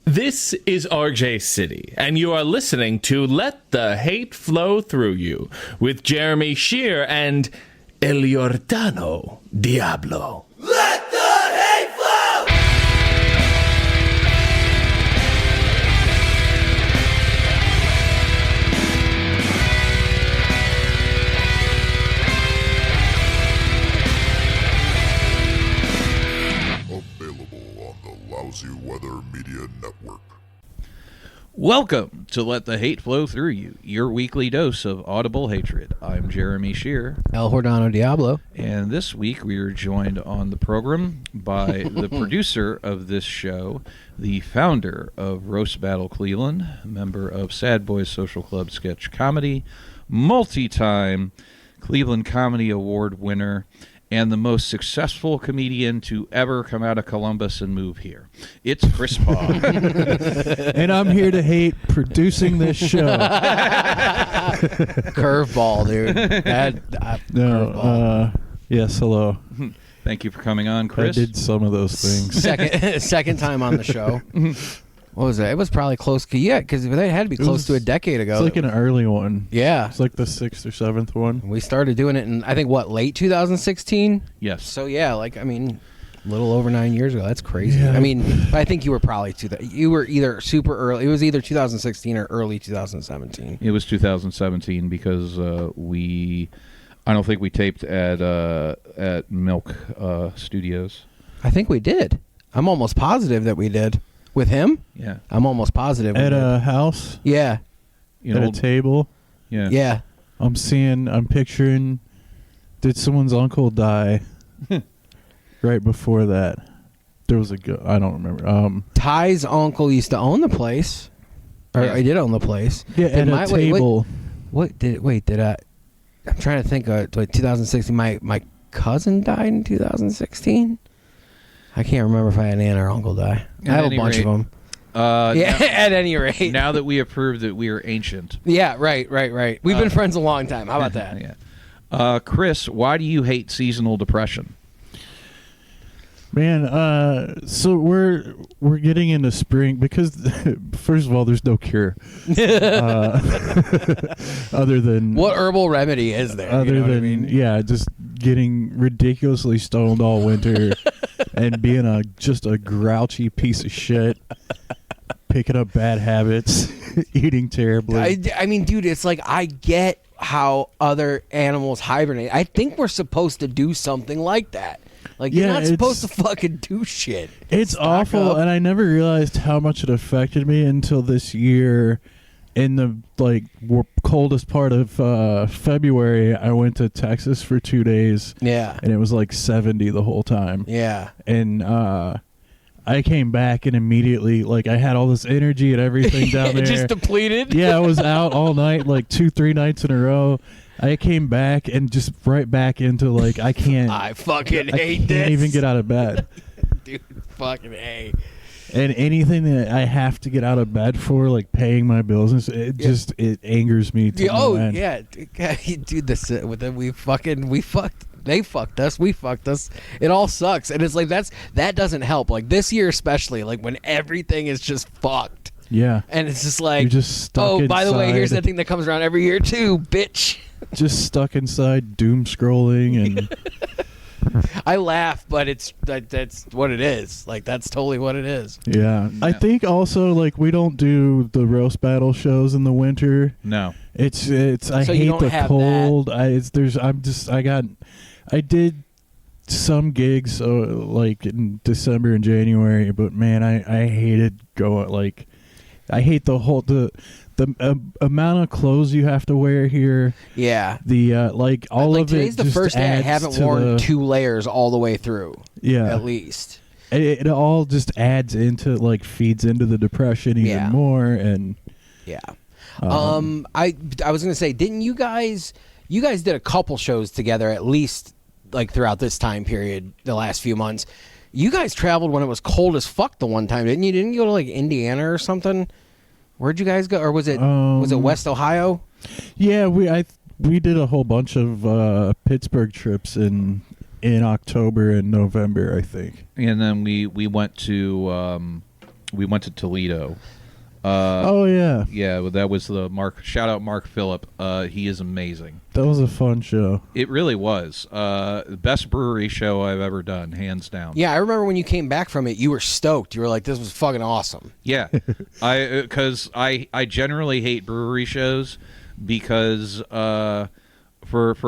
This is RJ City, and you are listening to Let the Hate Flow Through You with Jeremy Shear and El Giordano Diablo. Let the hate flow! Available on the Lousy Weather Media Network. Welcome to Let the Hate Flow Through You, your weekly dose of audible hatred. I'm Jeremy Shear. El Giordano Diablo. And this week we are joined on the program by the producer of this show, the founder of Roast Battle Cleveland, member of Sad Boys Social Club Sketch Comedy, multi-time Cleveland Comedy Award winner, and the most successful comedian to ever come out of Columbus and move here. It's Chris Paugh. And I'm here to hate producing this show. Curveball, dude. Curveball. Yes, hello. Thank you for coming on, Chris. I did some of those things. Second time on the show. What was it? It was probably close. Yeah, because it had to be close to a decade ago. It's like an early one. Yeah. It's like the 6th or 7th one. We started doing it in, I think, late 2016? Yes. So, yeah, a little over 9 years ago. That's crazy. Yeah. I mean, I think you were probably you were either super early. It was either 2016 or early 2017. It was 2017 because I don't think we taped at Milk Studios. I think we did. I'm almost positive that we did. With him? Yeah. I'm almost positive. At a house? Yeah. You At know, a table? Yeah. Yeah. I'm picturing, did someone's uncle die right before that? There was I don't remember. Ty's uncle used to own the place. Or I did own the place. Yeah, at a table. I'm trying to think. 2016. My cousin died in 2016. I can't remember if I had an aunt or uncle die. I have a bunch of them. At any rate. Now that we have proved that we are ancient. Yeah, right. We've been friends a long time. How about that? Yeah. Chris, why do you hate seasonal depression? Man, so we're getting into spring because first of all, there's no cure. Other than what herbal remedy is there? Other than just getting ridiculously stoned all winter and being just a grouchy piece of shit, picking up bad habits, eating terribly. I mean, dude, it's like I get how other animals hibernate. I think we're supposed to do something like that. You're not supposed to fucking do shit. It's awful, and I never realized how much it affected me until this year. In the coldest part of February, I went to Texas for 2 days. Yeah, and it was 70 the whole time. Yeah, and I came back and immediately I had all this energy and everything down there. Just depleted. Yeah, I was out all night, 2-3 nights in a row. I came back and just right back into I can't. I fucking hate this. I can't even get out of bed. Dude, fucking A. And anything that I have to get out of bed for, paying my bills, it angers me to no end. Yeah, dude, this we fucked. They fucked us. We fucked us. It all sucks, and it's that doesn't help. This year especially, when everything is just fucked. Yeah, and it's just you're just stuck inside. By the way, here's that thing that comes around every year too, bitch. Just stuck inside, doom scrolling, and I laugh, but that's what it is. That's totally what it is. Yeah. I think also we don't do the roast battle shows in the winter. No, it's I hate the cold. I did some gigs in December and January, but man, I hated going I hate the whole the amount of clothes you have to wear here. Yeah. The all of today's it. The just first day I haven't worn 2 layers all the way through. Yeah. At least. It all just adds into feeds into the depression even more, and yeah. I was gonna say, didn't you guys did a couple shows together at least throughout this time period, the last few months. You guys traveled when it was cold as fuck the one time, didn't you? Didn't you go to Indiana or something? Where'd you guys go? Or was it West Ohio? Yeah, we did a whole bunch of Pittsburgh trips in October and November, I think. And then we went to we went to Toledo. Oh yeah, Yeah, well, that was the Mark. Shout out Mark Phillip. He is amazing. that was a fun show. It really was. The best brewery show I've ever done, hands down. Yeah, I remember when you came back from it, you were stoked. You were like, "This was fucking awesome." Yeah, because I generally hate brewery shows because for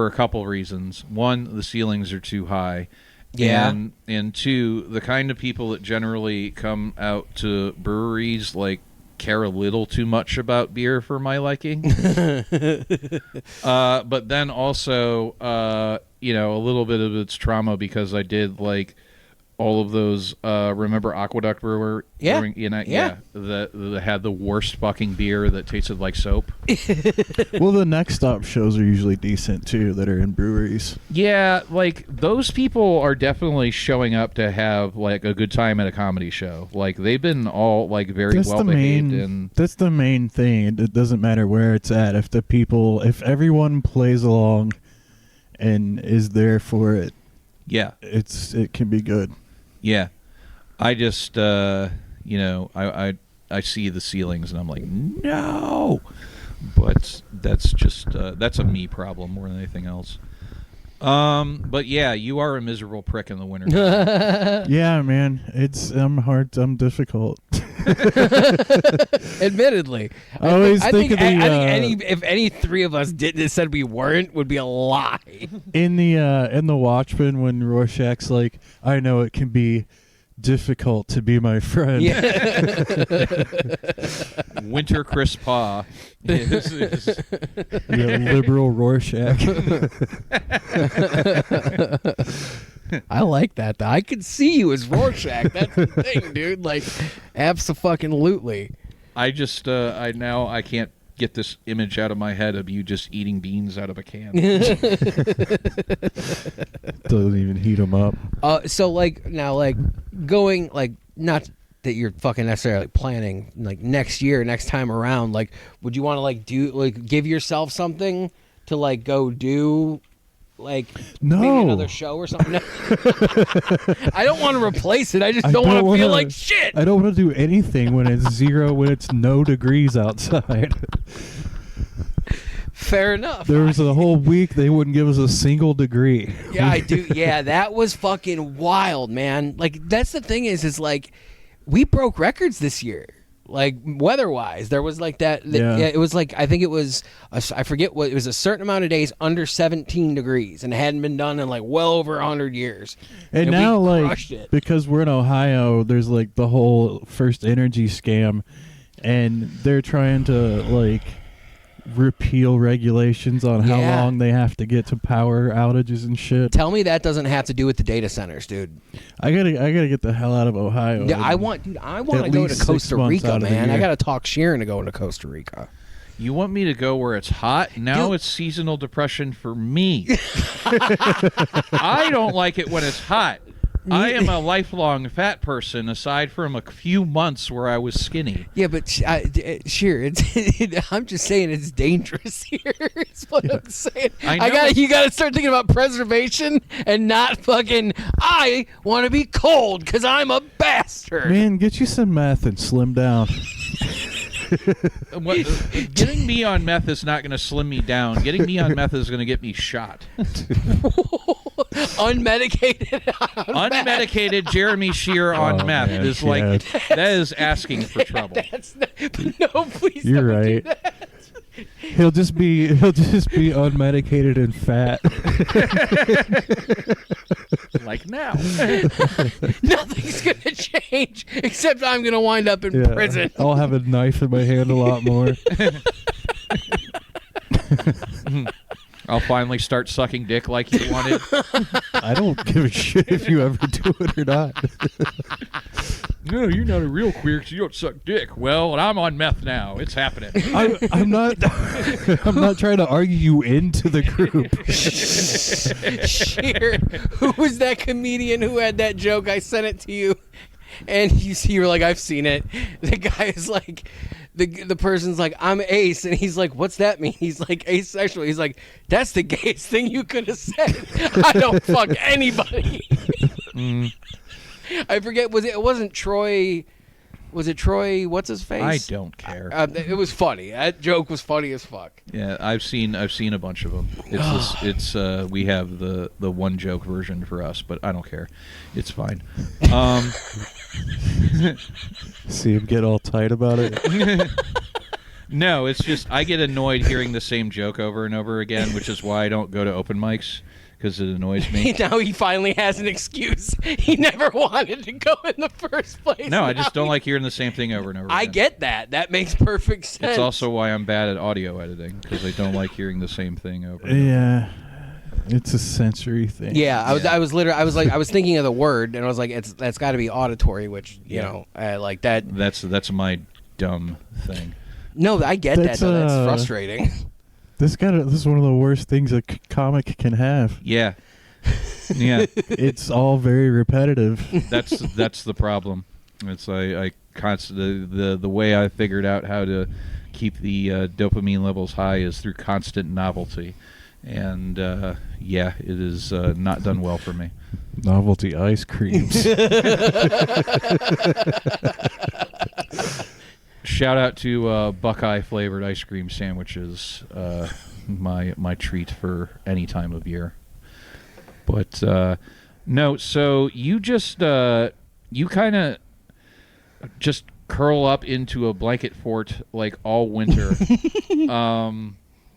a couple reasons. One, the ceilings are too high. Yeah. And two, the kind of people that generally come out to breweries like care a little too much about beer for my liking. But then also, a little bit of its trauma because I did like all of those. Remember Aqueduct Brewer? Yeah. That had the worst fucking beer that tasted like soap. Well, the next stop shows are usually decent too, that are in breweries. Yeah, like those people are definitely showing up to have like a good time at a comedy show. Like they've been all like very well behaved, and that's the main thing. It doesn't matter where it's at. If everyone plays along and is there for it, yeah, it can be good. yeah. I just I see the ceilings and I'm like, no. But that's just that's a me problem more than anything else. But yeah, you are a miserable prick in the winter. Yeah, man, I'm difficult. Admittedly, I always I think think, of the, I think if any three of us said we weren't, would be a lie. in the Watchmen when Rorschach's like, I know it can be difficult to be my friend. Yeah. Winter Chris Paugh is Yeah, liberal Rorschach. I like that, though. I could see you as Rorschach. That's the thing, dude. Like, abso-fucking-lutely. I just I can't get this image out of my head of you just eating beans out of a can. Doesn't even heat them up. So, like, now, like, going, like, not that you're fucking necessarily planning, like, next time around, like, would you want to, like, give yourself something to, like, go do, like, No. maybe another show or something? No. I don't want to replace it. I just don't want to feel like shit. I don't want to do anything when it's zero, when it's no degrees outside. Fair enough. There was a whole week they wouldn't give us a single degree. Yeah, I do. Yeah, that was fucking wild, man. Like, that's the thing is like, we broke records this year. Like, weather-wise, there was like that. Yeah. It was like, I think it was, I forget what, it was a certain amount of days under 17 degrees, and it hadn't been done in like well over 100 years. And we now, like, crushed it. because we're in Ohio, there's like the whole First Energy scam, and they're trying to like repeal regulations on how Yeah. long they have to get to power outages and shit. Tell me that doesn't have to do with the data centers, dude. I gotta get the hell out of Ohio. Yeah, I want to At go least to 6 Costa months Rica, out of the man. I year. got to talk Sheeran to go into Costa Rica. You want me to go where it's hot? Now Dude. it's seasonal depression for me. I don't like it when it's hot. I am a lifelong fat person, aside from a few months where I was skinny. Yeah, but sure, I'm just saying it's dangerous here. Is what I'm saying. I know. You got to start thinking about preservation and not fucking. I want to be cold because I'm a bastard. Man, get you some meth and slim down. Getting me on meth is not going to slim me down. Getting me on meth is going to get me shot. Unmedicated. Unmedicated Jeremy Shear on Oh, meth man, is like yeah. that is asking for trouble. No, please. You're don't do right. that. He'll just be unmedicated and fat. Like now. Nothing's gonna change except I'm gonna wind up in Yeah. prison. I'll have a knife in my hand a lot more. I'll finally start sucking dick like you wanted. I don't give a shit if you ever do it or not. No, you're not a real queer because you don't suck dick. Well, I'm on meth now. It's happening. I'm not. I'm not trying to argue you into the group. Sheer, who was that comedian who had that joke? I sent it to you, and you were like, "I've seen it." The guy is like, the person's like, "I'm ace," and he's like, "What's that mean?" He's like, "Asexual." He's like, "That's the gayest thing you could have said." I don't fuck anybody. I forget. It wasn't Troy. Was it Troy? What's his face? I don't care. It was funny. That joke was funny as fuck. Yeah, I've seen a bunch of them. We have the one joke version for us, but I don't care. It's fine. See him get all tight about it. No, it's just I get annoyed hearing the same joke over and over again, which is why I don't go to open mics, because it annoys me. Now he finally has an excuse. He never wanted to go in the first place. No, I just don't like hearing the same thing over and over again. I get that. That makes perfect sense. It's also why I'm bad at audio editing, because I don't like hearing the same thing over and over. Yeah. It's a sensory thing. Yeah, I was thinking of the word, and I was like, that's got to be auditory, which you know, like that. That's my dumb thing. No, I get that. Though. That's frustrating. This is one of the worst things a comic can have. Yeah, yeah. It's all very repetitive. That's the problem. It's I constantly the way I figured out how to keep the dopamine levels high is through constant novelty. And, yeah, it is not done well for me. Novelty ice creams. Shout out to Buckeye-flavored ice cream sandwiches, my treat for any time of year. But, no, so you just, you kind of just curl up into a blanket fort, like, all winter.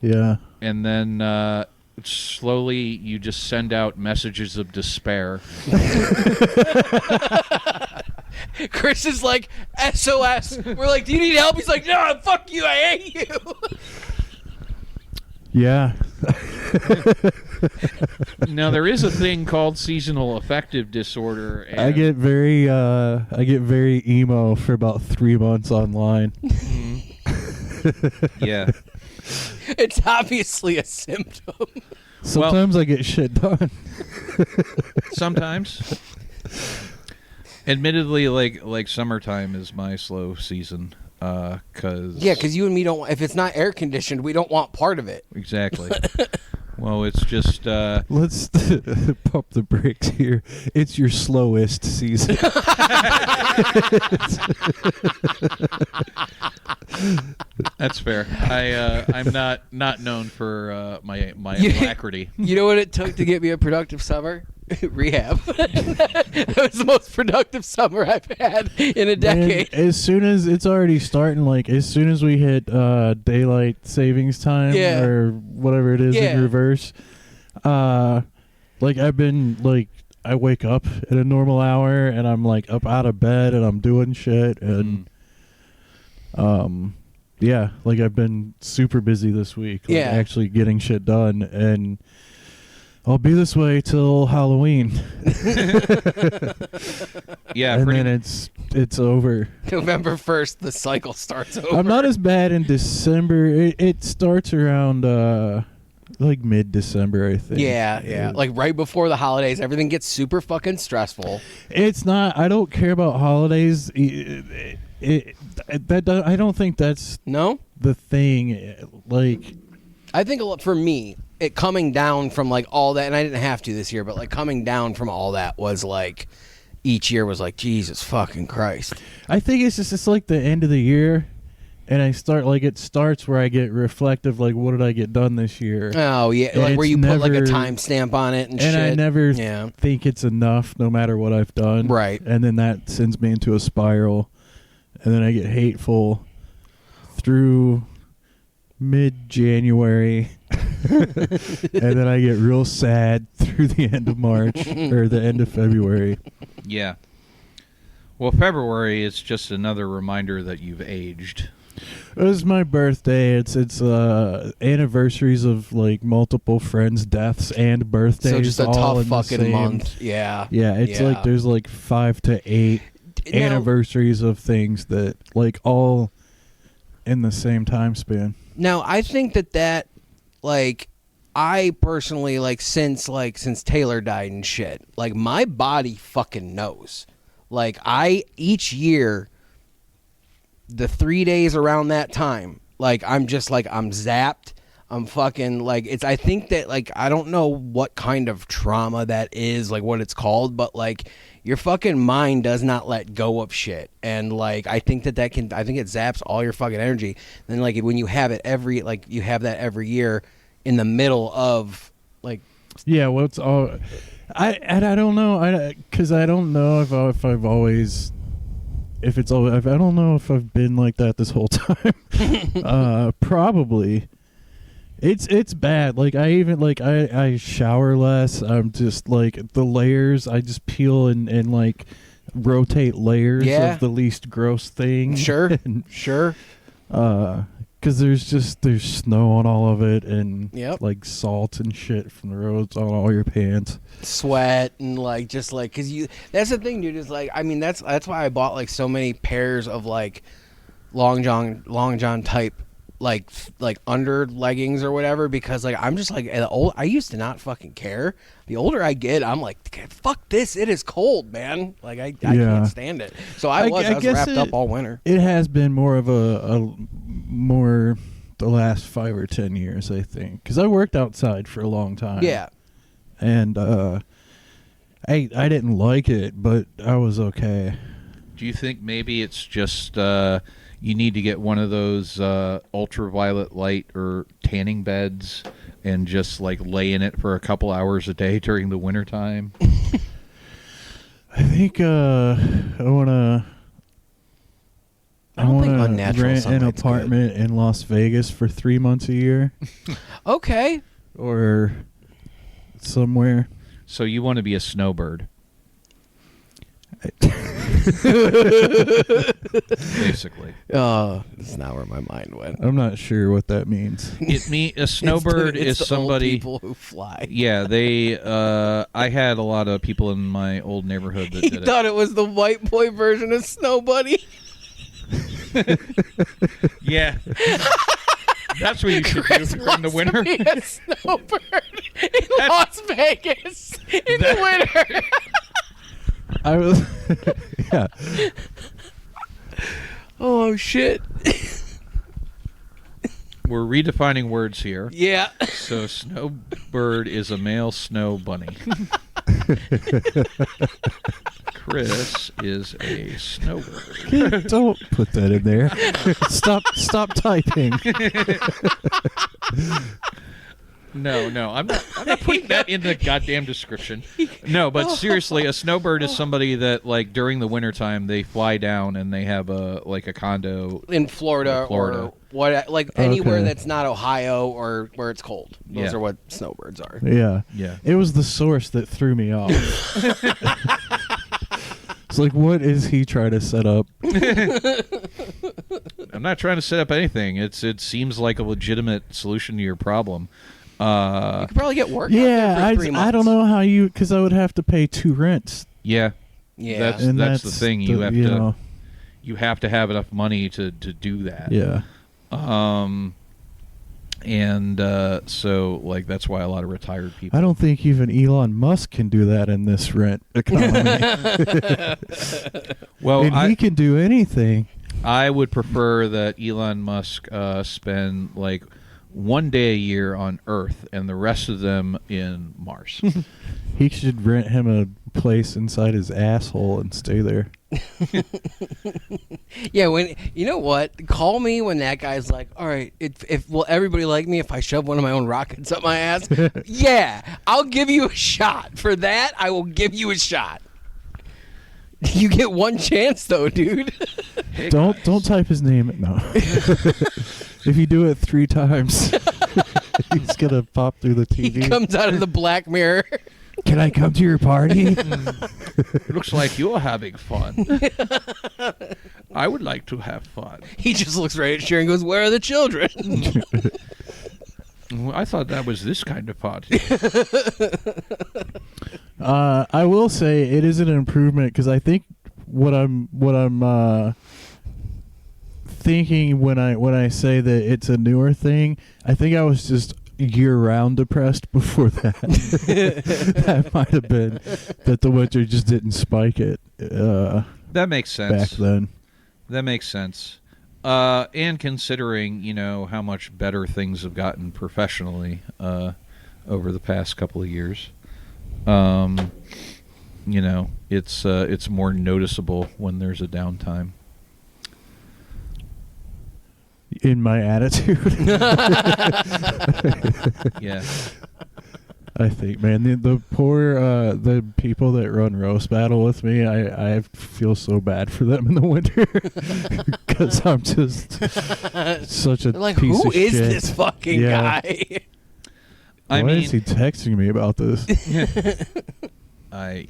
Yeah. And then slowly you just send out messages of despair. Chris is like, SOS. We're like, do you need help? He's like, no, fuck you. I hate you. Yeah. Now, there is a thing called seasonal affective disorder. And I get very emo for about 3 months online. Yeah. It's obviously a symptom. Sometimes I get shit done. Sometimes. Admittedly, like summertime is my slow season, because you and me don't. If it's not air conditioned, we don't want part of it. Exactly. Well, it's just Let's pump the brakes here. It's your slowest season. that's fair. I'm not known for my alacrity. You know what it took to get me a productive summer? Rehab. That was the most productive summer I've had in a decade. Man, as soon as it's already starting, like as soon as we hit daylight savings time or whatever it is in reverse, like I've been like I wake up at a normal hour and I'm like up out of bed and I'm doing shit and yeah, like I've been super busy this week, like actually getting shit done, and I'll be this way till Halloween. Yeah, and then it's over. November 1st, the cycle starts over. I'm not as bad in December. It starts around like mid-December, I think. Yeah. Like right before the holidays, everything gets super fucking stressful. It's not. I don't care about holidays. I don't think that's the thing. Like, I think for me, it coming down from like all that, and I didn't have to this year, but like coming down from all that was like each year was like Jesus fucking Christ. I think it's like the end of the year, and it starts where I get reflective, like what did I get done this year? Oh yeah, and like where you put like a timestamp on it and shit. And I never think it's enough, no matter what I've done. Right. And then that sends me into a spiral, and then I get hateful through mid-January. And then I get real sad through the end of March or the end of February. Yeah. Well, February is just another reminder that you've aged. It was my birthday. It's anniversaries of like multiple friends' deaths and birthdays. So just a all tough in the fucking same month. Yeah. Yeah, it's like there's like 5 to 8 anniversaries of things that like all in the same time span. Now, I think that like I personally like since Taylor died and shit, like my body fucking knows. Like each year the 3 days around that time, like I'm just like I'm zapped. I'm fucking like I think that like I don't know what kind of trauma that is, like what it's called, but like your fucking mind does not let go of shit, and like I think it zaps all your fucking energy. And then like when you have it you have that every year in the middle of like Yeah, what's all? I don't know. Because I don't know if I've always. If it's all, I don't know if I've been like that this whole time. Probably. It's bad. Like I even like I shower less. I'm just like the layers. I just peel and like rotate layers of the least gross thing. Sure, and, sure. Because there's snow on all of it and Yep. salt and shit from the roads on all your pants. Sweat and like just like because that's the thing, dude. Is like I mean that's why I bought like so many pairs of like long john type like under leggings or whatever, because like I'm just like I used to not fucking care. The older I get, I'm like, fuck this, it is cold, man. Like I can't stand it. So I was wrapped up all winter. It has been more of a more the last 5 or 10 years, I think, because I worked outside for a long time. Yeah, and I didn't like it, but I was okay. Do you think maybe it's just you need to get one of those ultraviolet light or tanning beds and just like lay in it for a couple hours a day during the wintertime? I think I want to. I want to rent an apartment in Las Vegas for 3 months a year. Okay. Or somewhere. So you want to be a snowbird? Basically. That's not where my mind went. I'm not sure what that means. A snowbird it's is somebody. old people who fly. Yeah, they. I had a lot of people in my old neighborhood that He did thought it was the white boy version of Snow Buddy. Yeah. That's what you should Chris do in the winter. Be a snowbird in Las Vegas in the winter. I was, yeah. Oh shit! We're redefining words here. Yeah. So snowbird is a male snow bunny. Chris is a snowbird. Don't put that in there. Stop typing. No, I'm not putting that in the goddamn description. No, but seriously, a snowbird is somebody that, like, during the wintertime, they fly down and they have a condo in Florida. Or what, like anywhere that's not Ohio or where it's cold. Those are what snowbirds are. Yeah. Yeah. It was the source that threw me off. It's like, what is he trying to set up? I'm not trying to set up anything. It seems like a legitimate solution to your problem. You could probably get work. Yeah, out there for 3 months. I don't know how because I would have to pay 2 rents. Yeah. Yeah. That's the thing. You have to have enough money to do that. Yeah. So like that's why a lot of retired people. I don't think even Elon Musk can do that in this rent economy. Well, and he can do anything. I would prefer that Elon Musk spend like 1 day a year on Earth and the rest of them in Mars. He should rent him a place inside his asshole and stay there. Yeah, when you know what? Call me when that guy's like, all right, if will everybody like me if I shove one of my own rockets up my ass? Yeah, I'll give you a shot. For that, I will give you a shot. You get one chance though, dude. Hey, Don't type his name. No. If you do it 3 times, he's gonna pop through the TV. He comes out of the black mirror. Can I come to your party? Looks like you're having fun. I would like to have fun. He just looks right at Sharon and goes, "Where are the children?" I thought that was this kind of party. I will say it is an improvement because I think what I'm thinking when I say that it's a newer thing, I think I was just year-round depressed before that. That might have been that the winter just didn't spike it. That makes sense. Back then. That makes sense. And considering, how much better things have gotten professionally over the past couple of years, it's more noticeable when there's a downtime. In my attitude. Yeah. I think, man, the poor the people that run roast battle with me, I feel so bad for them in the winter because I'm just such a like, piece who of is shit. this fucking guy? Why is he texting me about this? I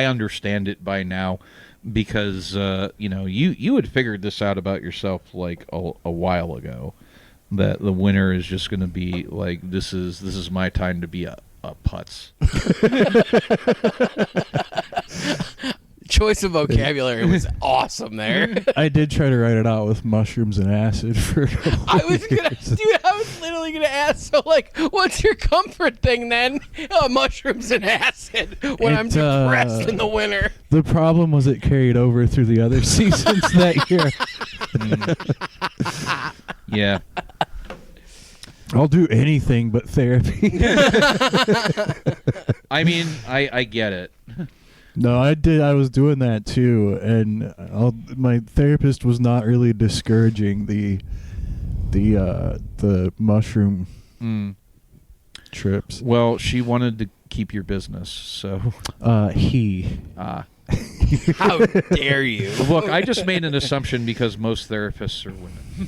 understand it by now because you had figured this out about yourself like a while ago. That the winter is just going to be like this is my time to be a putz. Choice of vocabulary was awesome there. I did try to write it out with mushrooms and acid for a couple I was years. literally gonna ask. So, like, what's your comfort thing then? Mushrooms and acid when I'm depressed in the winter. The problem was it carried over through the other seasons that year. Yeah. I'll do anything but therapy. I mean, I get it. No, I did. I was doing that too, and my therapist was not really discouraging the mushroom trips. Well, she wanted to keep your business, so he. How dare you? Look, I just made an assumption because most therapists are women.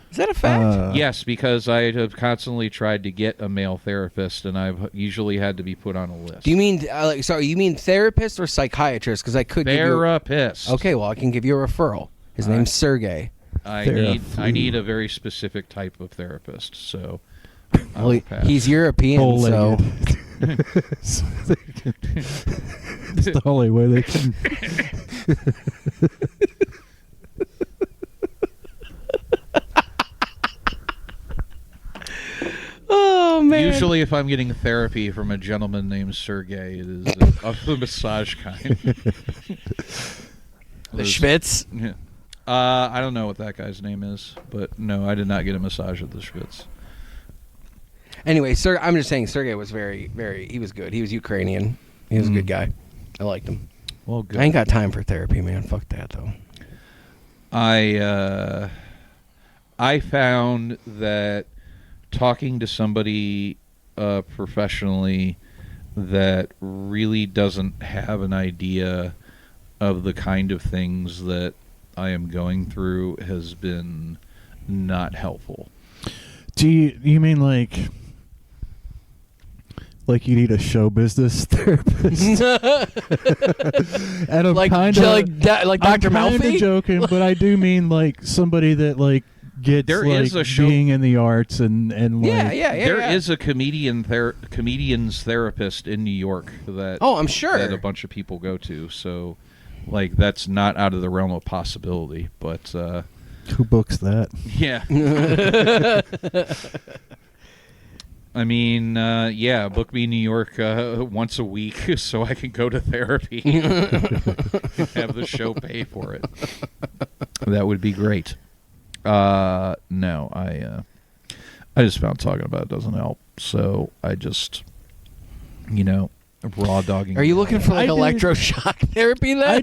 Is that a fact? Yes, because I have constantly tried to get a male therapist, and I've usually had to be put on a list. Do you mean you mean therapist or psychiatrist? Because I could Therapist. Okay, well, I can give you a referral. His name's Sergey. I need a very specific type of therapist, so Well, he's European, so It's the only way they can. oh man. Usually, if I'm getting therapy from a gentleman named Sergey, it is of the massage kind. The Schwitz. Yeah. I don't know what that guy's name is, but no, I did not get a massage at the Schwitz. Anyway, I'm just saying Sergey was very, very. He was good. He was Ukrainian. He was a good guy. I liked him. Well, good. I ain't got time for therapy, man. Fuck that, though. I found that talking to somebody professionally that really doesn't have an idea of the kind of things that I am going through has been not helpful. Do you mean like you need a show business therapist? And I'm Like kind like Dr. I'm kinda Malfi? joking, but I do mean like somebody that like gets There like is a show- being in the arts and like, There is a comedian's therapist in New York that Oh, I'm sure. that a bunch of people go to. So, like, that's not out of the realm of possibility. But who books that? yeah, I mean, book me in New York once a week so I can go to therapy and have the show pay for it. That would be great. No, I just found talking about it doesn't help. So I just, raw dogging. Are you looking for like I did- electroshock therapy then? I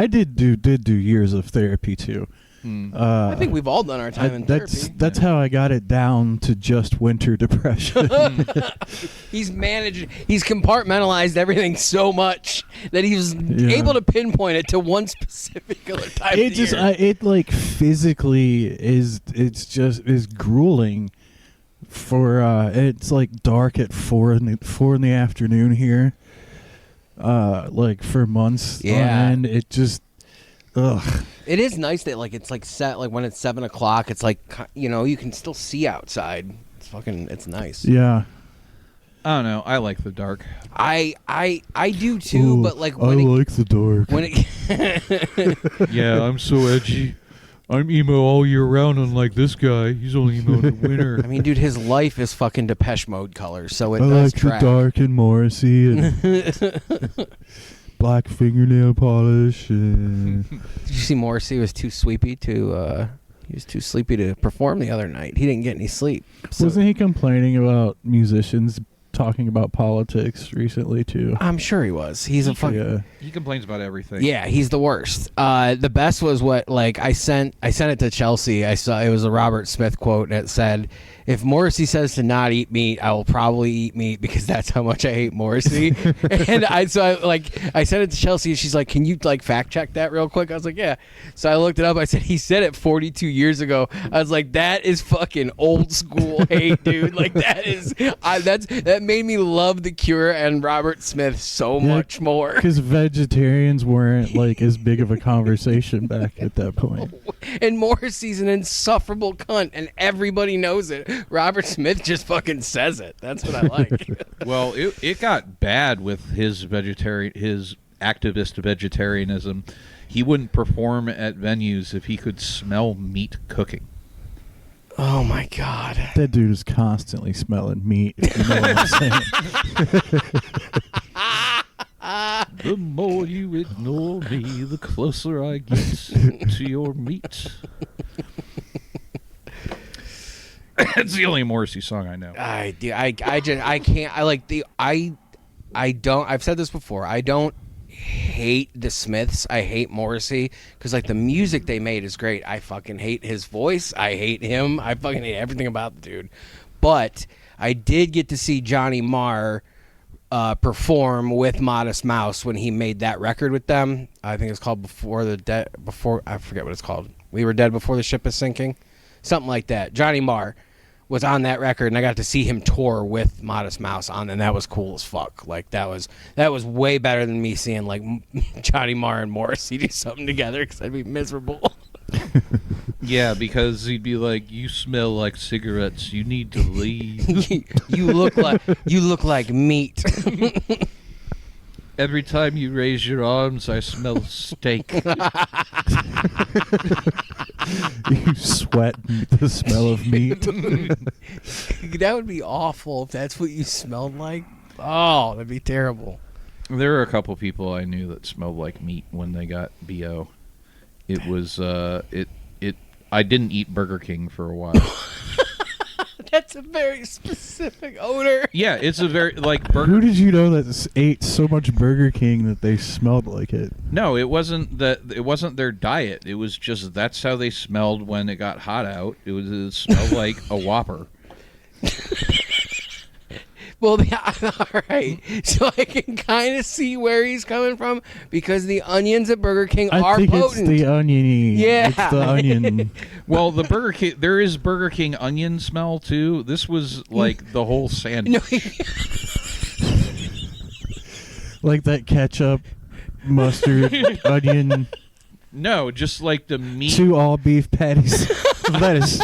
did do years of therapy too. I think we've all done our time in therapy. That's how I got it down to just winter depression. He's compartmentalized everything so much that he was able to pinpoint it to one specific time of the year. It like physically is grueling. For it's like dark at 4 in the afternoon here. Like for months on end, it just. Ugh. It is nice that like it's like set like when it's 7 o'clock. It's like you can still see outside. It's nice. Yeah. I don't know. I like the dark. I do too, Ooh, but like I like the dark. when it Yeah, I'm so edgy. I'm emo all year round, unlike this guy. He's only emo in the winter. I mean, dude, his life is fucking Depeche Mode colors, so it I does like track. the dark and Morrissey. And black fingernail polish. Did you see Morrissey was too sleepy to perform the other night? He didn't get any sleep. So Wasn't he complaining about musicians talking about politics recently too? I'm sure he was. He's a fucking. Yeah. He complains about everything. Yeah, he's the worst. The best was what I sent it to Chelsea. I saw it was a Robert Smith quote and it said, "If Morrissey says to not eat meat, I will probably eat meat because that's how much I hate Morrissey." And I sent it to Chelsea and she's like, "Can you fact check that real quick?" I was like, "Yeah." So I looked it up. I said he said it 42 years ago. I was like, "That is fucking old school hate, dude." That made me love The Cure and Robert Smith so much more. Because vegetarians weren't as big of a conversation back at that point. And Morrissey's an insufferable cunt, and everybody knows it. Robert Smith just fucking says it. That's what I like. Well, it got bad with his activist vegetarianism. He wouldn't perform at venues if he could smell meat cooking. Oh my God. That dude is constantly smelling meat. If you know what I'm saying. The more you ignore me, the closer I get to your meat. That's the only Morrissey song I know. I can't. I don't. I've said this before. I don't hate the Smiths. I hate Morrissey because the music they made is great. I fucking hate his voice. I hate him. I fucking hate everything about the dude. But I did get to see Johnny Marr perform with Modest Mouse when he made that record with them. I think it's called Before I forget what it's called. We Were Dead Before the Ship Is Sinking, something like that. Johnny Marr was on that record, and I got to see him tour with Modest Mouse on, and that was cool as fuck. That was way better than me seeing Johnny Marr and Morrissey do something together because I'd be miserable. Yeah, because he'd be like, "You smell like cigarettes. You need to leave." you look like meat. Every time you raise your arms, I smell steak. You sweat the smell of meat. That would be awful if that's what you smelled like. Oh, that'd be terrible. There are a couple people I knew that smelled like meat when they got BO. It was I didn't eat Burger King for a while. That's a very specific odor. Yeah, it's a very Burger. Who did you know that ate so much Burger King that they smelled like it? No, it wasn't that. It wasn't their diet. It was just that's how they smelled when it got hot out. It smelled like a Whopper. Well, all right. So I can kind of see where he's coming from because the onions at Burger King are potent. It's the oniony. Yeah. It's the onion. Well, the Burger King, there is Burger King onion smell too. This was the whole sandwich. Like that ketchup, mustard, onion. No, just like the meat. 2 all beef patties, lettuce,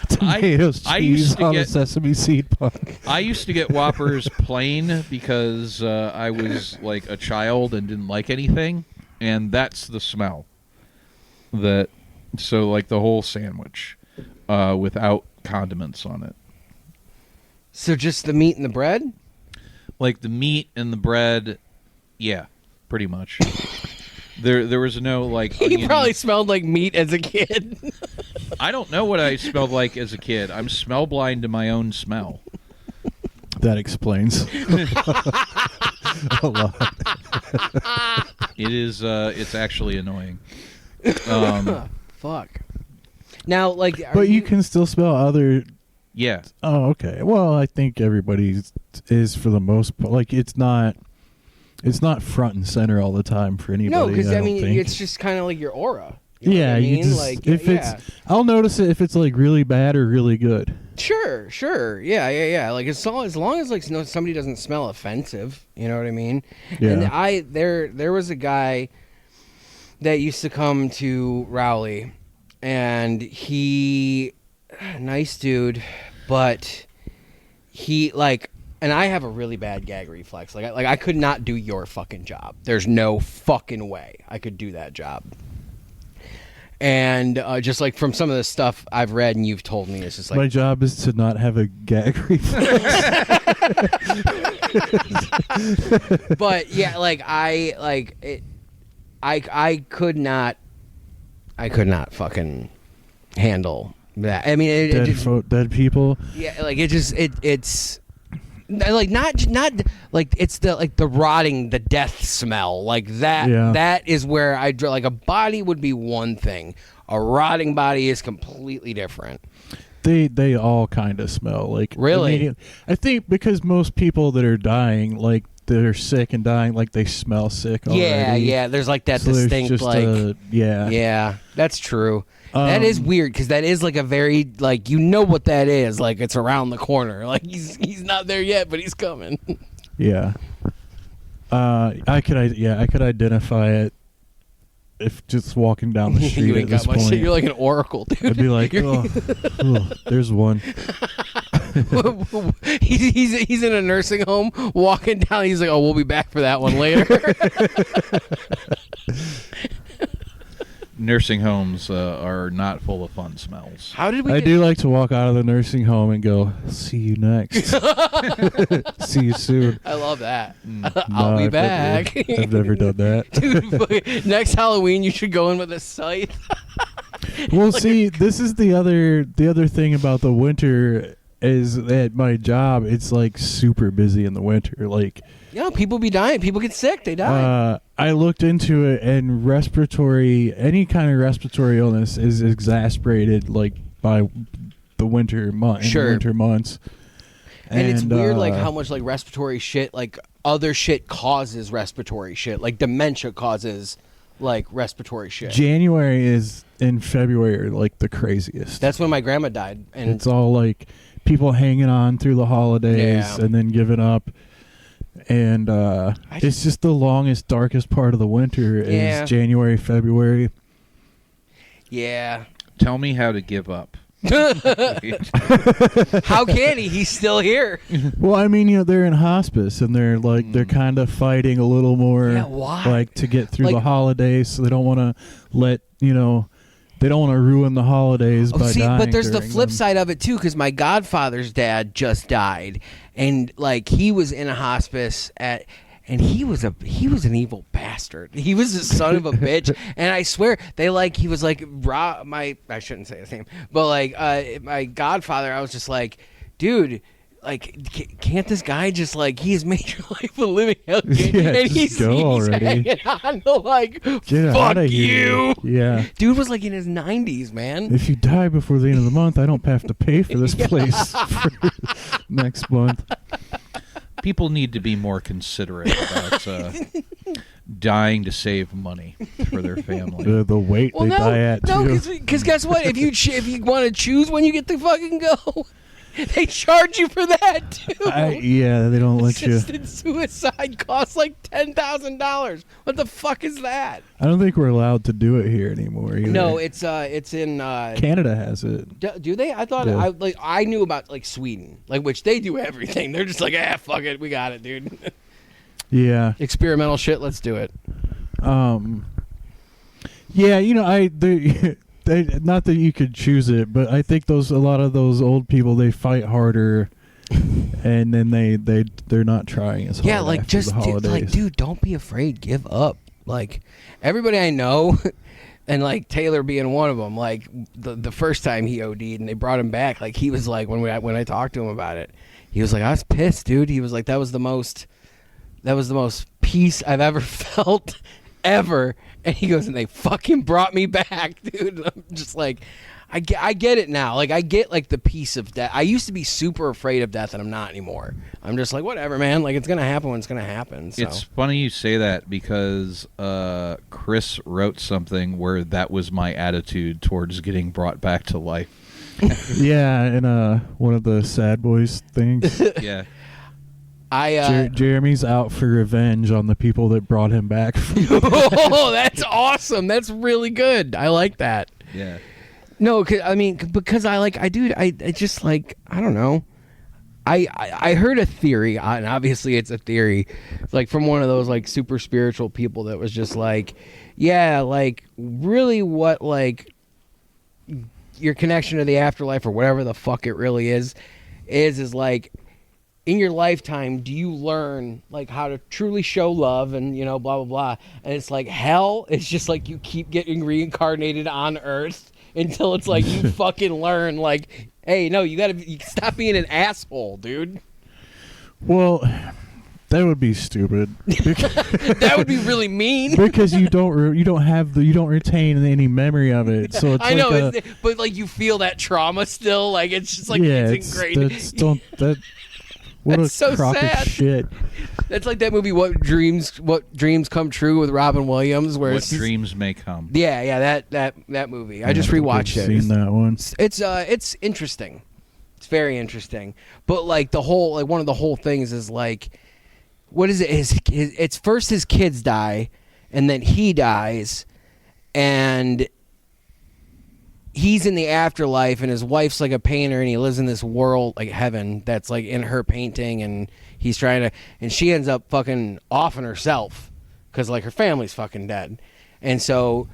tomatoes, I used cheese to on a get- sesame seed bun. I used to get Whoppers plain because I was a child and didn't like anything, and that's the smell. The whole sandwich without condiments on it. So just the meat and the bread? Like the meat and the bread, yeah, pretty much. There was no He onion. probably smelled like meat as a kid. I don't know what I smelled like as a kid. I'm smell blind to my own smell. That explains a lot. It is. It's actually annoying. Fuck. Now, But you can still smell other. Yeah. Oh, okay. Well, I think everybody's is for the most part. It's not front and center all the time for anybody. No, because I don't think. it's just kind of like your aura. You know Yeah, what I mean? you just I'll notice it if it's really bad or really good. Sure. Yeah. As long as somebody doesn't smell offensive, you know what I mean? Yeah. And there was a guy that used to come to Rowley, and he nice dude, but he and I have a really bad gag reflex. I could not do your fucking job. There's no fucking way I could do that job. And just from some of the stuff I've read and you've told me, it's just my job is to not have a gag reflex. But yeah, like I could not fucking handle that. I mean, it just, dead people. yeah, like it's like not like it's the rotting, the death smell, like that. Yeah. That is where like a body would be one thing. A rotting body is completely different. They all kind of smell like. Really? I think because most people that are dying, like that are sick and dying, like they smell sick already. Yeah. There's like that So there's distinct just like. Yeah, that's true. That is weird because that is like a very like what that is, like it's around the corner, like he's not there yet but he's coming. Yeah. I could identify it if just walking down the street You at ain't this got much. point. You're like an oracle, dude. I'd be like, oh, there's one. he's in a nursing home walking down. He's like, oh, we'll be back for that one later. Nursing homes are not full of fun smells. How did we? I do like to walk out of the nursing home and go, see you next. See you soon. I love that. No, I'll be back. I've never done that. Dude, next Halloween you should go in with a scythe. Well, see, this is the other thing about the winter is at my job. It's like super busy in the winter. Like, People be dying. People get sick. They die. I looked into it, and any kind of respiratory illness is exacerbated like by the winter Sure. winter months. And it's weird, like how much like respiratory shit, like other shit causes respiratory shit. Like dementia causes like respiratory shit. January and February are like the craziest. That's when my grandma died, and It's all like people hanging on through the holidays Yeah. and then giving up. And it's just the longest, darkest part of the winter Yeah. is January, February. yeah. Tell me how to give up. How can he? He's still here. Well, I mean, they're in hospice and they're like they're kind of fighting a little more, Yeah, why? like to get through Like- the holidays. So they don't want to they don't want to ruin the holidays by dying. But there's the during flip them. side of it too, because my godfather's dad just died, and like he was in a hospice and he was an evil bastard. He was a son of a bitch, and I swear he was like I shouldn't say his name, but like my godfather, I was just like, dude. Like, can't this guy just like he has made your life a living hell? Yeah, and just go already. hanging on to like, Get fuck outta here. you. Yeah. Dude was like in his 90s, man. If you die before the end of the month, I don't have to pay for this place for next month. People need to be more considerate about dying to save money for their family. The weight they die at too. because guess what? If you want to choose when you get to fucking go, they charge you for that too. They don't let you. Assisted suicide costs like $10,000. What the fuck is that? I don't think we're allowed to do it here anymore either. No, it's in Canada has it. do they? I thought Yeah. I knew about like Sweden, like which they do everything. They're just like, fuck it, we got it, dude. Yeah. Experimental shit, let's do it. Yeah, not that you could choose it, but I think a lot of those old people, they fight harder, and then they're not trying as hard. Yeah, like after just the holidays. dude, don't be afraid. Give up. Like everybody I know, and like Taylor being one of them. Like the first time he OD'd and they brought him back, like he was like when I talked to him about it, he was like, I was pissed, dude. He was like, that was the most peace I've ever felt ever. And he goes, and they fucking brought me back, dude. I'm just like, I get it now. Like, I get, like, the peace of death. I used to be super afraid of death, and I'm not anymore. I'm just like, whatever, man. Like, it's going to happen when it's going to happen. So. It's funny you say that because Chris wrote something where that was my attitude towards getting brought back to life. Yeah, in one of the Sad Boys things. Yeah. Jeremy's out for revenge on the people that brought him back. Oh, that's awesome. That's really good. I like that. Yeah. No, because I just like, I don't know. I heard a theory, and obviously it's a theory, like from one of those like super spiritual people that was just like, yeah, like really what like your connection to the afterlife or whatever the fuck it really is like in your lifetime do you learn like how to truly show love and blah blah blah, and it's like hell. It's just like you keep getting reincarnated on Earth until it's like you fucking learn like, hey, no, you stop being an asshole, dude. Well, that would be stupid. That would be really mean. Because you don't retain any memory of it. So it's I know, but like you feel that trauma still. Like it's just like it's ingrained. What That's a so crock sad. of shit. That's like that movie, What Dreams Come True with Robin Williams, where What dreams may come. Yeah, that movie. I just rewatched it. Seen that one? It's interesting. It's very interesting. But like the whole one of the whole things is like, what is it? It's first his kids die, and then he dies, and he's in the afterlife, and his wife's like a painter, and he lives in this world like heaven that's like in her painting, and he's trying to, and she ends up fucking offing herself because like her family's fucking dead, and so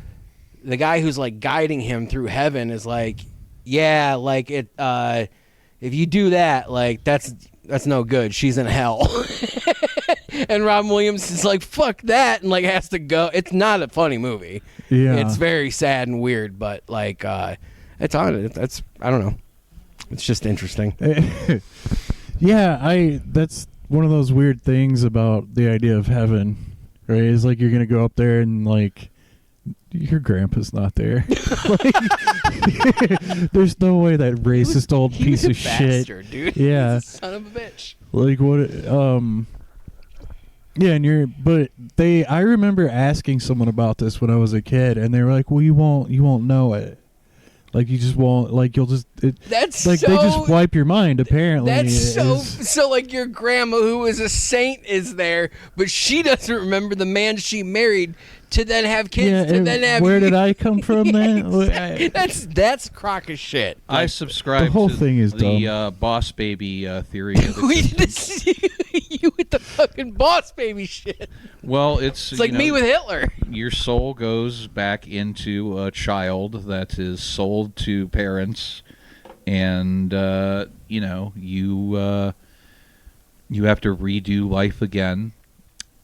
the guy who's like guiding him through heaven is like, yeah, like it, if you do that, like that's no good. She's in hell. And Robin Williams is like, fuck that, and like has to go. It's not a funny movie. Yeah. It's very sad and weird, but like it's on it. That's, I don't know. It's just interesting. Yeah, that's one of those weird things about the idea of heaven, right? It's like you're gonna go up there and like your grandpa's not there. Like, there's no way that racist old piece of shit. Bastard, dude. Yeah. He's a son of a bitch. Like what? Yeah, and I remember asking someone about this when I was a kid, and they were like, "Well, you won't know it. Like you just won't. Like you'll just. That's like so, they just wipe your mind. Apparently, that's so like your grandma, who is a saint, is there, but she doesn't remember the man she married to then have kids. Yeah, to then have. Where did I come from then? Exactly. That's crock of shit. I subscribe the whole to thing is the boss baby theory. Of You with the fucking boss baby shit. Well, it's like me with Hitler. Your soul goes back into a child that is sold to parents, and you have to redo life again,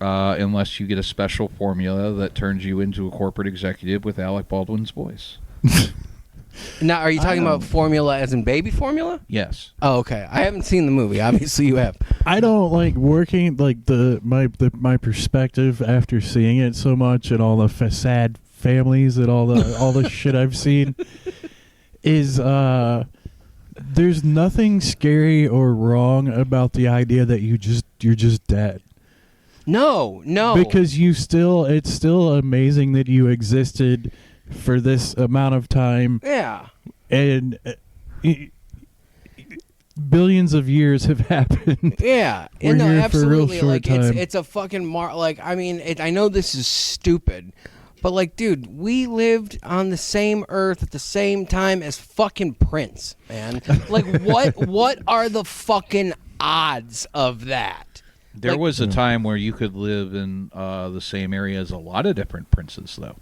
unless you get a special formula that turns you into a corporate executive with Alec Baldwin's voice. Now, are you talking about formula as in baby formula? Yes. Oh, okay. I haven't seen the movie. Obviously, you have. I don't like working like my perspective after seeing it so much, and all the sad families and all the shit I've seen is there's nothing scary or wrong about the idea that you're just dead. No. Because it's still amazing that you existed for this amount of time. Yeah. And billions of years have happened. Yeah. We're here absolutely. For a real short time. It's a fucking I mean, I know this is stupid, but like, dude, we lived on the same earth at the same time as fucking Prince, man. Like, what are the fucking odds of that? There was a time where you could live in the same area as a lot of different princes, though.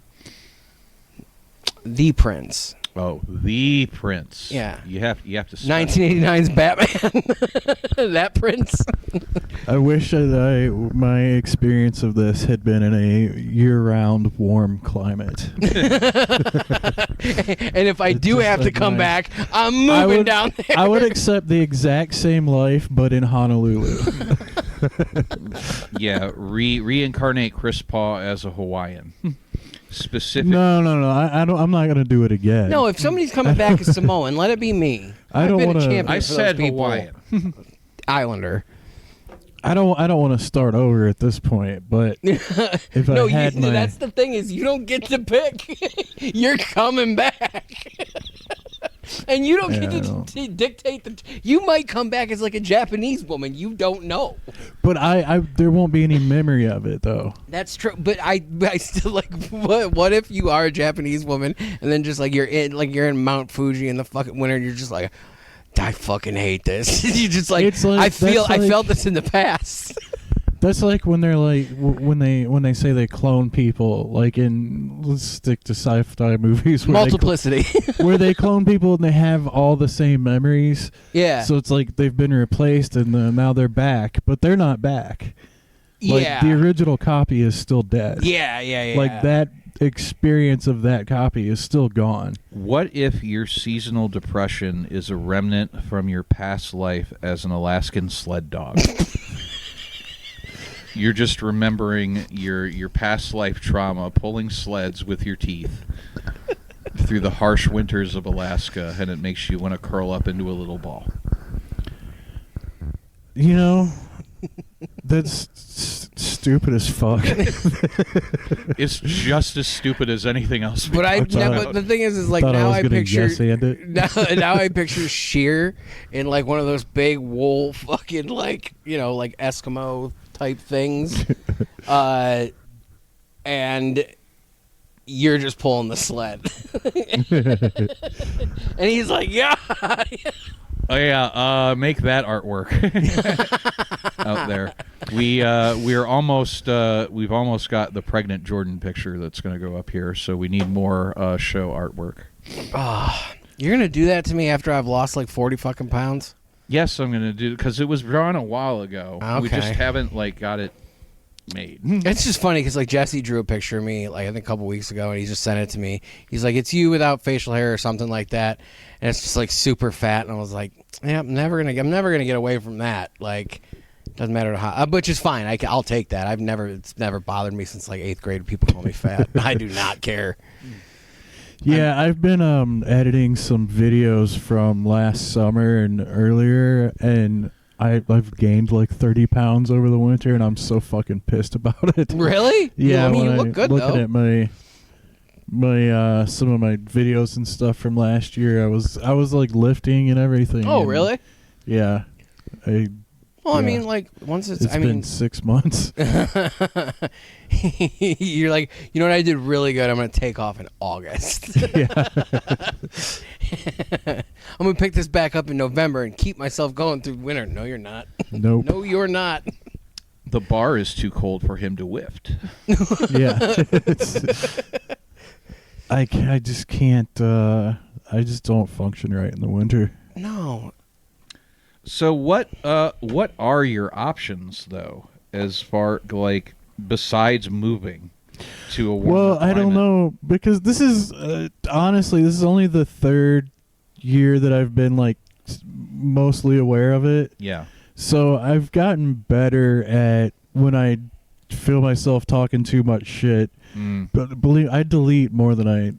The Prince. Oh, the Prince. Yeah. You have to. 1989's Batman. That Prince. I wish that my experience of this had been in a year-round warm climate. And if I do have to come back, I'm moving down there. I would accept the exact same life, but in Honolulu. Yeah, reincarnate Chris Paugh as a Hawaiian. Specific. No. I don't. I'm not gonna do it again. No, if somebody's coming back as Samoan, let it be me. I don't want to. I said Hawaiian. Islander. I don't want to start over at this point, but if No, I had my, that's the thing is you don't get to pick. You're coming back. And you don't get to dictate you might come back as like a Japanese woman. You don't know. But I there won't be any memory of it though. That's true. But I still like. What if you are a Japanese woman and then just like you're in Mount Fuji in the fucking winter and you're just like, I fucking hate this. You just like, I felt this in the past. That's like when they're like when they say they clone people, like in, let's stick to sci-fi movies, where Multiplicity. where they clone people and they have all the same memories. Yeah. So it's like they've been replaced and now they're back, but they're not back. Like Yeah. the original copy is still dead. Yeah. Like that experience of that copy is still gone. What if your seasonal depression is a remnant from your past life as an Alaskan sled dog? You're just remembering your past life trauma, pulling sleds with your teeth through the harsh winters of Alaska, and it makes you want to curl up into a little ball. You know, that's stupid as fuck. It's just as stupid as anything else. But but the thing is like Thought now I was I gonna picture yes-and it. now I picture Sheer in like one of those big wool fucking like like Eskimo type things, and you're just pulling the sled, and he's like, yeah. Oh yeah, make that artwork out there. We've almost got the pregnant Jordan picture that's going to go up here, so we need more show artwork. You're gonna do that to me after I've lost like 40 fucking pounds? Yes, I'm going to do, because it was drawn a while ago. Okay. We just haven't got it made. It's just funny because like Jesse drew a picture of me like I think a couple weeks ago, and he just sent it to me. He's like, "It's you without facial hair" or something like that, and it's just like super fat. And I was like, "Yeah, I'm never gonna get away from that." Like, doesn't matter how, which is fine. I'll take that. It's never bothered me since like 8th grade. People call me fat. I do not care. Yeah, I've been editing some videos from last summer and earlier, and I've gained like 30 pounds over the winter, and I'm so fucking pissed about it. Really? Yeah, I mean, you when look good looking though. at my some of my videos and stuff from last year, I was like lifting and everything. Oh, and really? Yeah. Well, I Yeah. mean, like once It's been 6 months. You're like, you know what? I did really good. I'm going to take off in August. Yeah. I'm going to pick this back up in November and keep myself going through winter. No, you're not. Nope. No, you're not. The bar is too cold for him to lift. Yeah. I just can't. I just don't function right in the winter. No. So what are your options though, as far like besides moving to a warmer Well, I don't climate? know, because this is honestly, this is only the 3rd year that I've been like mostly aware of it. Yeah. So I've gotten better at when I feel myself talking too much shit. But believe I delete more than I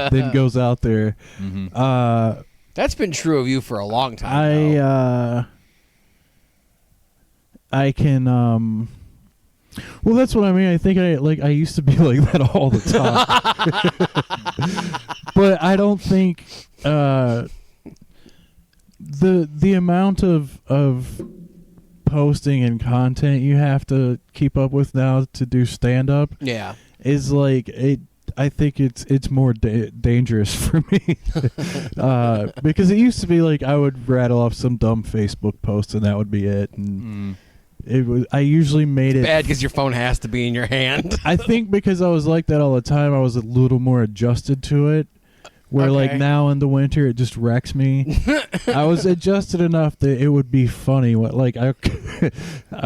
than goes out there. Mm-hmm. That's been true of you for a long time. I can well, that's what I mean. I think I used to be like that all the time. But I don't think the amount of posting and content you have to keep up with now to do stand up Yeah. is like it. I think it's more dangerous for me because it used to be like I would rattle off some dumb Facebook post and that would be it, and it was. I usually made it Bad because your phone has to be in your hand. I think because I was like that all the time, I was a little more adjusted to it. Where like Okay. now in the winter, it just wrecks me. I was adjusted enough that it would be funny. Like I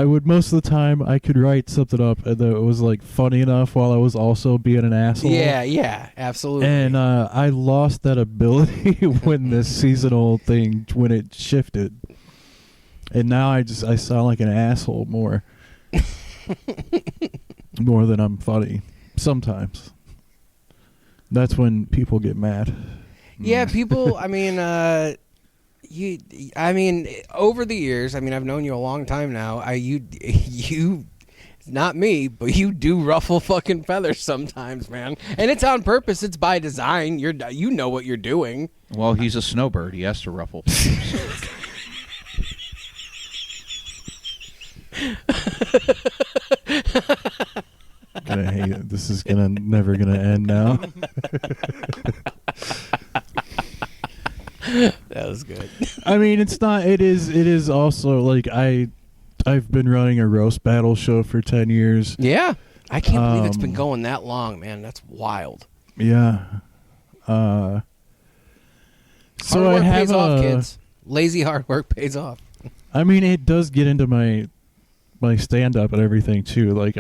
would most of the time I could write something up and that it was like funny enough while I was also being an asshole. Yeah, absolutely. And I lost that ability when this seasonal thing when it shifted, and now I sound like an asshole more than I'm funny sometimes. That's when people get mad. Yeah, people. I mean, over the years. I mean, I've known you a long time now. You, not me, but you do ruffle fucking feathers sometimes, man. And it's on purpose. It's by design. You know what you're doing. Well, he's a snowbird. He has to ruffle. Gonna hate it. This is never gonna end now. That was good. I mean, it's not. It is also like I I've been running a roast battle show for 10 years. Yeah. I can't believe it's been going that long, man. That's wild. Yeah. Hard So work I have pays off, kids. Lazy hard work pays off. I mean, it does get into my stand up and everything too. Like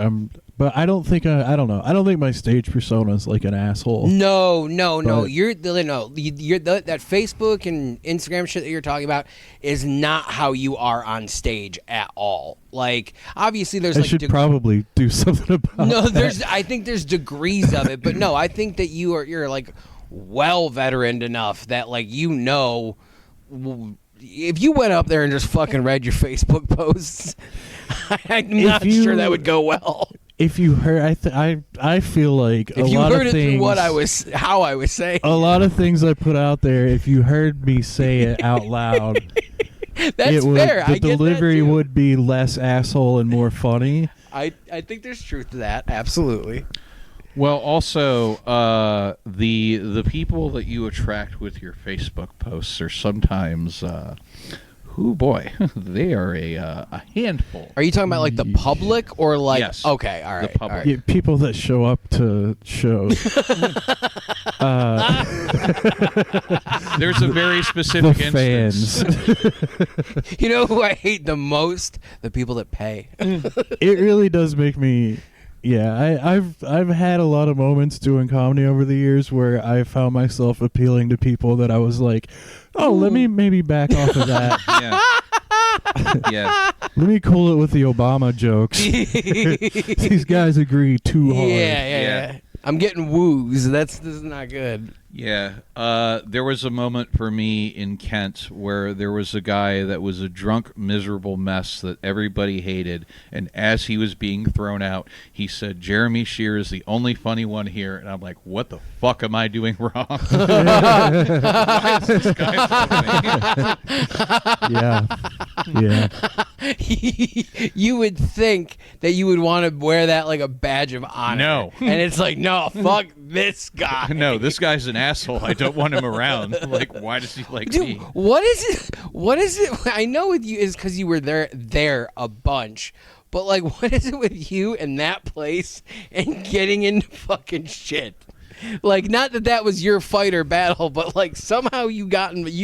but I don't think I don't know. I don't think my stage persona is like an asshole. No. But- You're that Facebook and Instagram shit that you're talking about is not how you are on stage at all. Like, obviously, there's I like should probably do something about no. that. I think there's degrees of it, but no, I think that you're like well veteraned enough that like if you went up there and just fucking read your Facebook posts, I'm not sure that would go well. If you heard, I feel like If you heard it through how I was saying, a lot of things I put out there. If you heard me say it out loud, that's fair. The delivery would be less asshole and more funny. I think there's truth to that. Absolutely. Well, also, the people that you attract with your Facebook posts are sometimes, they are a handful. Are you talking about like the public or like? Yes. Okay, all right. The public. all right. Yeah, people that show up to shows. There's a very specific The instance. fans. You know who I hate the most? The people that pay. It really does make me. Yeah, I've had a lot of moments doing comedy over the years where I found myself appealing to people that I was like, oh, let me maybe back off of that. Yeah. Let me cool it with the Obama jokes. These guys agree too hard. Yeah. I'm getting woos. This is not good. Yeah. There was a moment for me in Kent where there was a guy that was a drunk, miserable mess that everybody hated, and as he was being thrown out, he said, Jeremy Shear is the only funny one here, and I'm like, what the fuck am I doing wrong? Why is this guy funny? Yeah. You would think that you would want to wear that like a badge of honor. No. And it's like, no, fuck this guy. No, this guy's an asshole. I don't want him around. Like, why does he like Dude, me? what is it? I know with you is because you were there a bunch, but like, what is it with you and that place and getting into fucking shit? Like, not that was your fight or battle, but like somehow you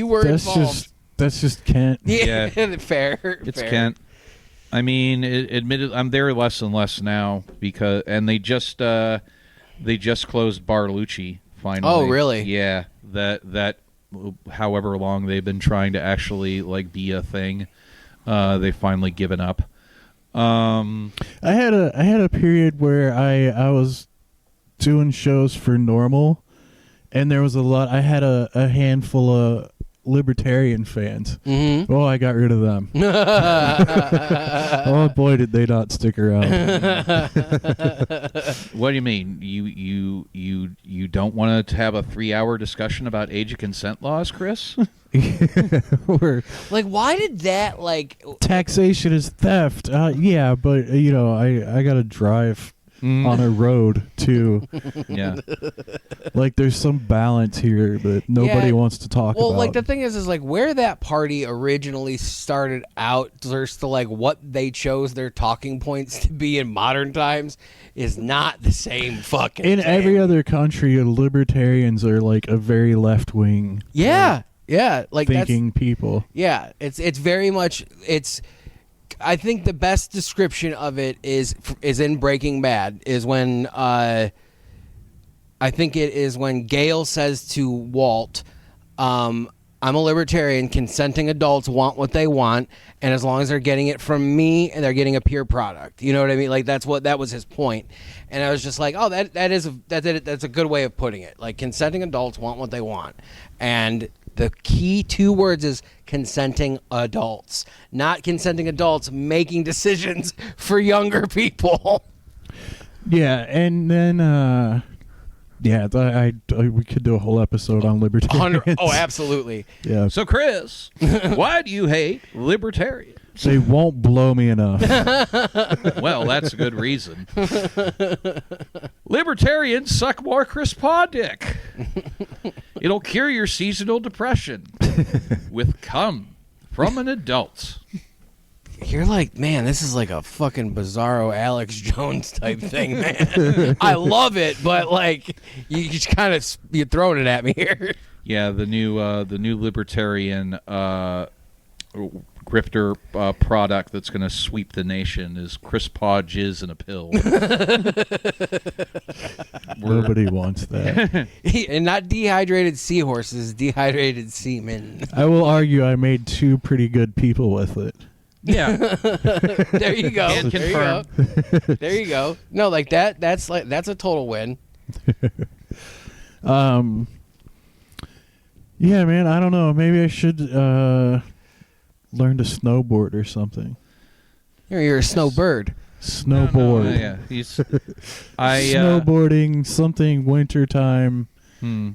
were involved. That's just Kent. Yeah, Yeah. fair. It's Kent. I mean, admitted, I'm there less and less now and they just closed Bar Lucci finally. Oh, really? Yeah. That however long they've been trying to actually like be a thing, they've finally given up. I had a period where I was doing shows for Normal, and there was I had a handful of libertarian fans. Mm-hmm. Oh, I got rid of them. Oh boy, did they not stick around. What do you mean? You don't want to have a 3-hour discussion about age of consent laws, Chris? Or Like, why did that like? taxation is theft. Yeah, but I gotta drive on a road too. Yeah. Like, there's some balance here that nobody Yeah. wants to talk Well, about. like the thing is like where that party originally started out versus to like what they chose their talking points to be in modern times is not the same fucking in thing. every other country, libertarians are like a very left wing yeah, like thinking people. it's very much I think the best description of it is in Breaking Bad is when I think it is when Gale says to Walt, I'm a libertarian. Consenting adults want what they want, and as long as they're getting it from me and they're getting a pure product, you know what I mean? Like that was his point. And I was just like, oh, that's a good way of putting it. Like consenting adults want what they want, and the key 2 words is consenting adults, not consenting adults making decisions for younger people. Yeah, and then we could do a whole episode on libertarians. Oh, absolutely. Yeah, So, Chris, why do you hate libertarians? they won't blow me enough. Well, that's a good reason. Libertarians suck more Chris Paugh dick. It'll cure your seasonal depression with cum from an adult. You're like, man, this is like a fucking bizarro Alex Jones type thing, man. I love it, but like, you just kind of you're throwing it at me here. Yeah, the new libertarian grifter product that's going to sweep the nation is Chris Paugh jizz in a pill. Nobody wants that. And not dehydrated seahorses, dehydrated semen. I will argue I made 2 pretty good people with it. Yeah. There you go. Can There you go. There you go. No, like that. That's a total win. Yeah, man. I don't know. Maybe I should learn to snowboard or something. You're a snowbird. Snowboard. No, yeah, Snowboarding, something wintertime,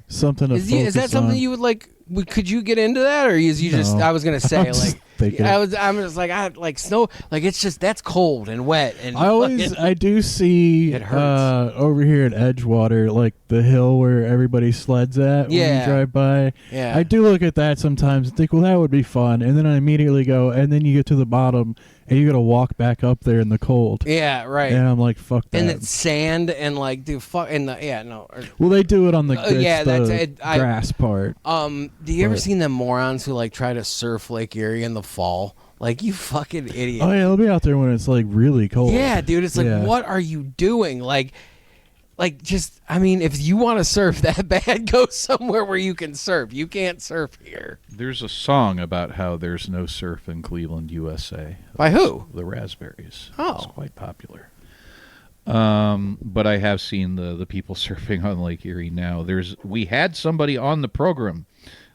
something to focus Is that something on. you would like? Could you get into that, or is you just? No. I was gonna say I'm just like. thinking. I'm just like I like snow. Like it's just that's cold and wet and. I do see It hurts. over here at Edgewater, like the hill where everybody sleds at when Yeah. you drive by. Yeah. I do look at that sometimes and think, well, that would be fun, and then I immediately go, and then you get to the bottom and you got to walk back up there in the cold. Yeah. Right. And I'm like, fuck that. And it's sand and like dude fuck and the Well, they do it on the, yeah, that's the it. grass part. Do you ever But- seen them morons who like try to surf Lake Erie in the fall? Like you fucking idiot. Oh yeah, they'll be out there when it's like really cold. Yeah, dude. It's like, Yeah. what are you doing? Like just, I mean, if you want to surf that bad, go somewhere where you can surf. You can't surf here. There's a song about how there's no surf in Cleveland, USA. By who? The Raspberries. Oh. It's quite popular. But I have seen the people surfing on Lake Erie now. We had somebody on the program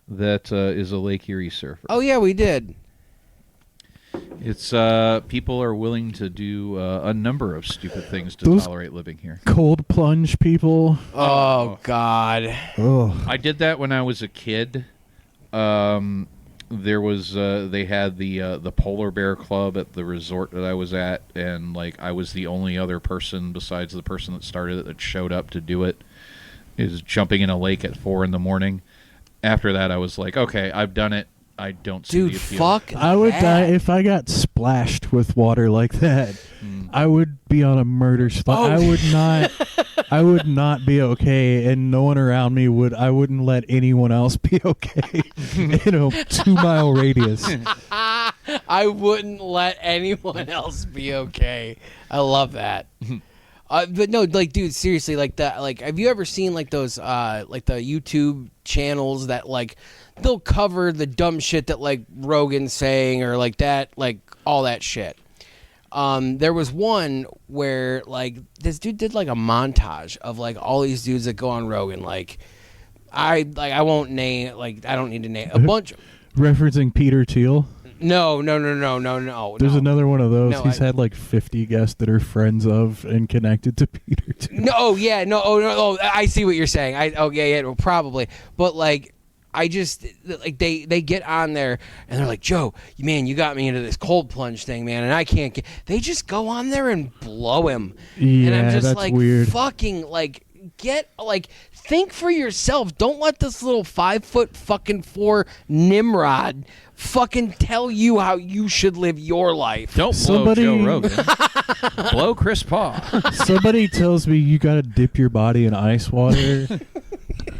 that is a Lake Erie surfer. Oh yeah, we did. It's people are willing to do a number of stupid things to Those- tolerate living here. Cold plunge people. Oh God. Oh, I did that when I was a kid. There was they had the Polar Bear Club at the resort that I was at, and like I was the only other person besides the person that started it that showed up to do it. Is jumping in a lake at 4 a.m. After that, I was like, okay, I've done it. I don't see Dude, the appeal. fuck. I would that. die if I got splashed with water like that. I would be on a murder spot. Oh. I would not. I would not be okay, and no one around me would. I wouldn't let anyone else be okay in a 2-mile radius. I wouldn't let anyone else be okay. I love that. But no, like, dude, seriously, like that. Like, have you ever seen like those, like the YouTube channels that like they'll cover the dumb shit that like Rogan's saying or like that, like all that shit. There was one where like this dude did like a montage of like all these dudes that go on Rogan. Like I won't name, like I don't need to name a bunch. Referencing Peter Thiel. No. There's another one of those. No, He's had like 50 guests that are friends of and connected to Peter Thiel. No, yeah, no, I see what you're saying. Yeah, well, probably, but like, I just like they get on there and they're like, Joe, man, you got me into this cold plunge thing, man, and I can't get. They just go on there and blow him, and I'm Yeah, just that's like, weird. fucking like. Get like think for yourself. Don't let this little 5'4" Nimrod fucking tell you how you should live your life. Don't blow Joe Rogan. Blow Chris Paugh. Somebody tells me you got to dip your body in ice water.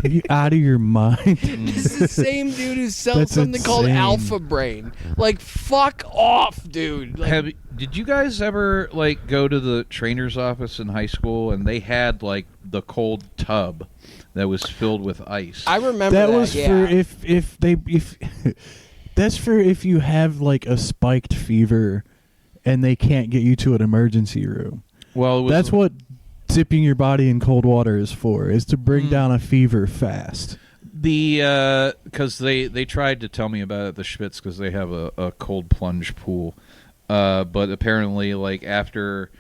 Are you out of your mind? This is the same dude who sells That's something called insane. Alpha Brain. Like, fuck off, dude. Like, Did you guys ever like go to the trainer's office in high school and they had like the cold tub that was filled with ice? I remember that. That was yeah. for if that's for if you have like a spiked fever and they can't get you to an emergency room. Well, it was, That's what dipping your body in cold water is for, is to bring down a fever fast. because they tried to tell me about it at the Schmitz because they have a cold plunge pool, but apparently like after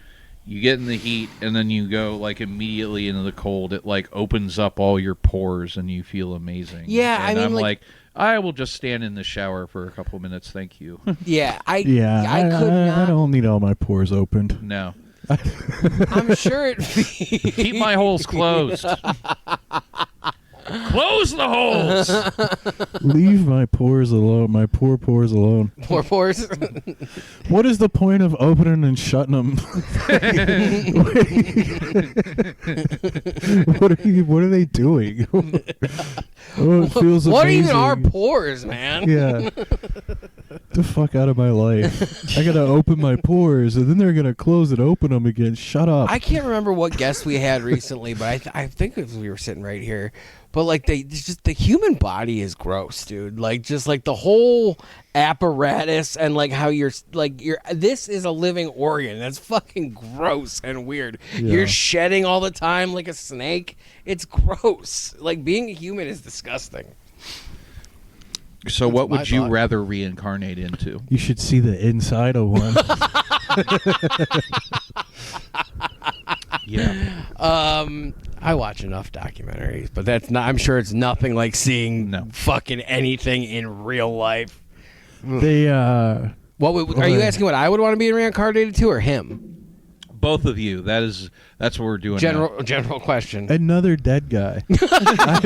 you get in the heat and then you go like immediately into the cold, it like opens up all your pores and you feel amazing. Yeah, and I mean, I'm like- like I will just stand in the shower for a couple of minutes, thank you. Yeah, I could I not. don't need all my pores opened. No, I'm sure it. keep my holes closed. Close the holes. Leave my pores alone. My poor pores alone. Poor pores. What is the point of opening and shutting them? What are they doing? Oh, it feels What amazing. even are pores, man? Yeah. Get the fuck out of my life. I gotta open my pores, and then they're gonna close and open them again. Shut up. I can't remember what guest we had recently, but I think we were sitting right here. But like the human body is gross, dude. Like just like the whole apparatus and like how this is a living organ. That's fucking gross and weird. Yeah. You're shedding all the time like a snake. It's gross. Like being a human is disgusting. So what my would you thought. rather reincarnate into? You should see the inside of one. Yeah. I watch enough documentaries, but that's not. I'm sure it's nothing like seeing fucking anything in real life. They Are you asking what I would want to be reincarnated to, or him? Both of you. That's what we're doing now. General question. another dead guy. I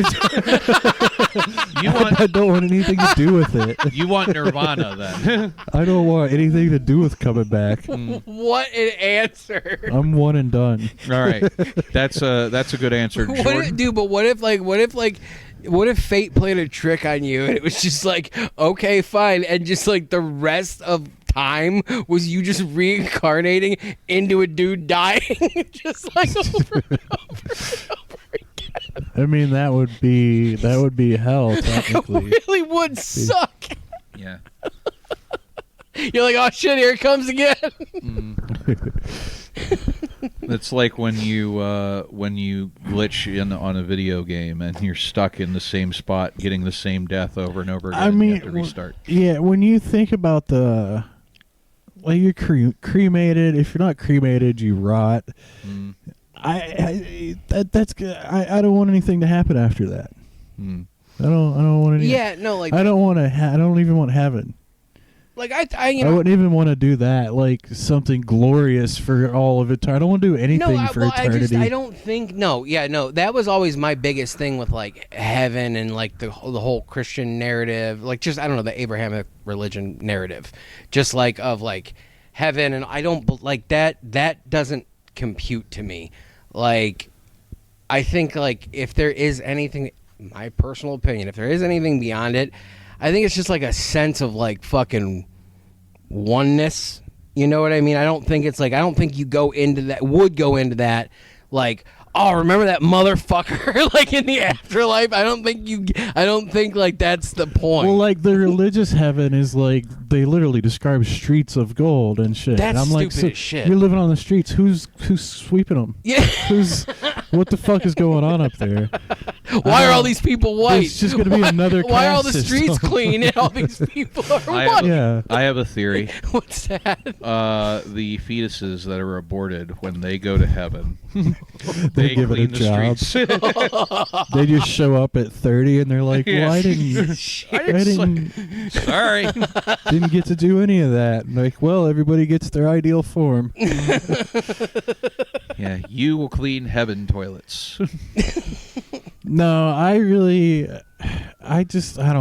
I don't want anything to do with it. You want Nirvana then? I don't want anything to do with coming back. What an answer! I'm one and done. All right. That's a good answer, What if, Jordan. dude? But what if fate played a trick on you and it was just like, okay, fine, and just like the rest of time was you just reincarnating into a dude dying, just like over and over and over again. I mean, that would be hell, technically. It really would suck. Yeah. You're like, oh shit, here it comes again. It's like when you glitch on a video game and you're stuck in the same spot, getting the same death over and over again. I mean, you have to restart. Yeah, when you think about you're cremated. If you're not cremated, you rot. That's good. I don't want anything to happen after that. I don't want any. Yeah, no, like I don't want to. I don't even want heaven. like I wouldn't even want to do that. Like something glorious for all of eternity. I don't want to do anything for eternity. I don't think. No, that was always my biggest thing with like heaven and like the whole Christian narrative. Like just I don't know, the Abrahamic religion narrative, just like of like heaven, and I don't like that. That doesn't compute to me. Like I think like if there is anything, my personal opinion, if there is anything beyond it, I think it's just like a sense of like fucking oneness. You know what I mean? I don't think it's like, I don't think you would go into that like, oh, remember that motherfucker like in the afterlife? I don't think like that's the point. Well, like the religious heaven is like they literally describe streets of gold and shit. That's and I'm like, stupid as shit. You're living on the streets. Who's sweeping them? Yeah. What the fuck is going on up there? Why are all these people white? It's just going to be another. Why are all the caste streets system. clean and all these people are white? Yeah. I have a theory. What's that? The fetuses that are aborted when they go to heaven, They give it clean a the job. streets. They just show up at 30 and they're like, Yeah. well, I didn't Sorry. didn't get to do any of that. And like, well, everybody gets their ideal form. Yeah, you will clean heaven toilets. No, I don't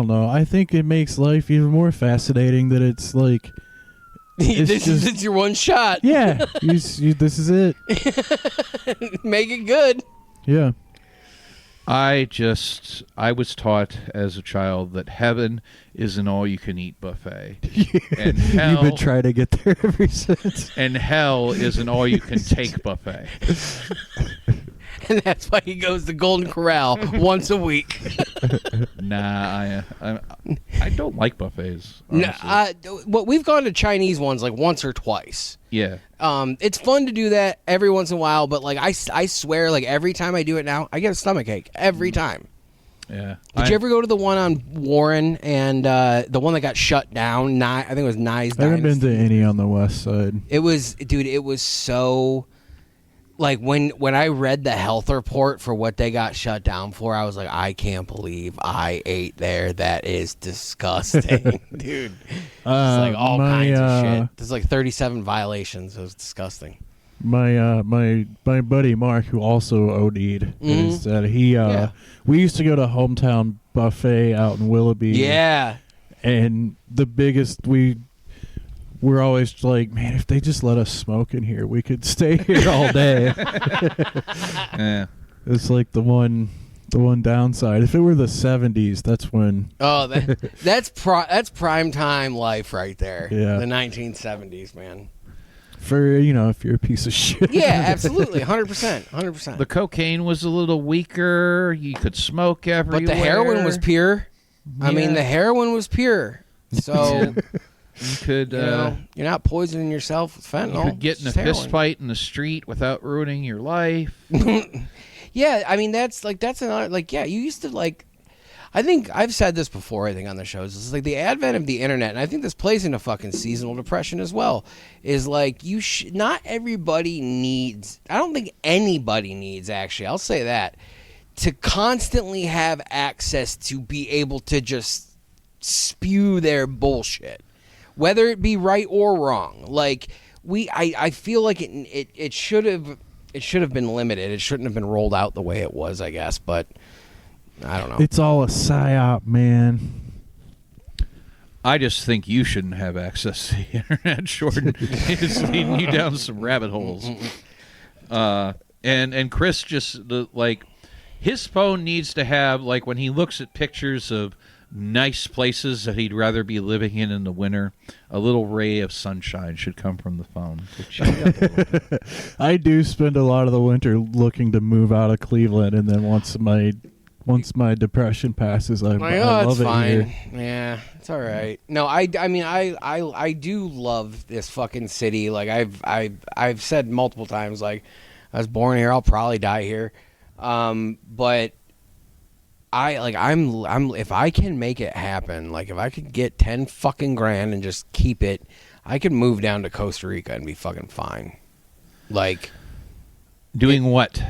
know. I think it makes life even more fascinating that it's like, This is your one shot. yeah, this is it. Make it good. Yeah. I was taught as a child that heaven is an all-you-can-eat buffet, and hell, You've been trying to get there ever since. and hell is an all-you-can-take buffet. And that's why he goes to Golden Corral once a week. Nah, I don't like buffets. Honestly. Well, we've gone to Chinese ones like once or twice. Yeah. It's fun to do that every once in a while, but like I swear, like every time I do it now, I get a stomachache every time. Yeah. Did you ever go to the one on Warren and the one that got shut down? I think it was Nye's I haven't been Dynasty. to any on the west side. It was so. Like when I read the health report for what they got shut down for, I was like, I can't believe I ate there. That is disgusting, dude. It's like all kinds of shit. There's like 37 violations. It was disgusting. my buddy Mark, who also OD'd, is that he we used to go to Hometown Buffet out in Willoughby. Yeah. And the biggest we're always like, man, if they just let us smoke in here, we could stay here all day. Yeah. It's like the one downside. If it were the 70s, that's when. Oh, that's prime time life right there. Yeah. The 1970s, man. For, if you're a piece of shit. Yeah, absolutely. 100%. The cocaine was a little weaker. You could smoke everywhere. But the heroin was pure. I mean, the heroin was pure. So you could, you're not poisoning yourself with fentanyl. You could get in a fist fight in the street without ruining your life. Yeah, I mean that's another you used to I think I've said this before, I think on the shows. It's like the advent of the internet, and I think this plays into fucking seasonal depression as well. Is like not everybody needs. I don't think anybody needs, actually. I'll say that, to constantly have access to be able to just spew their bullshit, whether it be right or wrong. Like I feel like it should have. It should have been limited. It shouldn't have been rolled out the way it was, I guess. But I don't know. It's all a psyop, man. I just think you shouldn't have access to the internet, Jordan. It's leading you down some rabbit holes. And Chris just, his phone needs to have, when he looks at pictures of nice places that he'd rather be living in the winter, a little ray of sunshine should come from the phone to cheer you up a little bit. I do spend a lot of the winter looking to move out of Cleveland, and then once my depression passes, I love it fine. here. Yeah, it's all right. No, I mean I do love this fucking city. Like I've said multiple times, I was born here, I'll probably die here. But I'm if I can make it happen, if I could get 10 fucking grand and just keep it, I could move down to Costa Rica and be fucking fine. Doing what?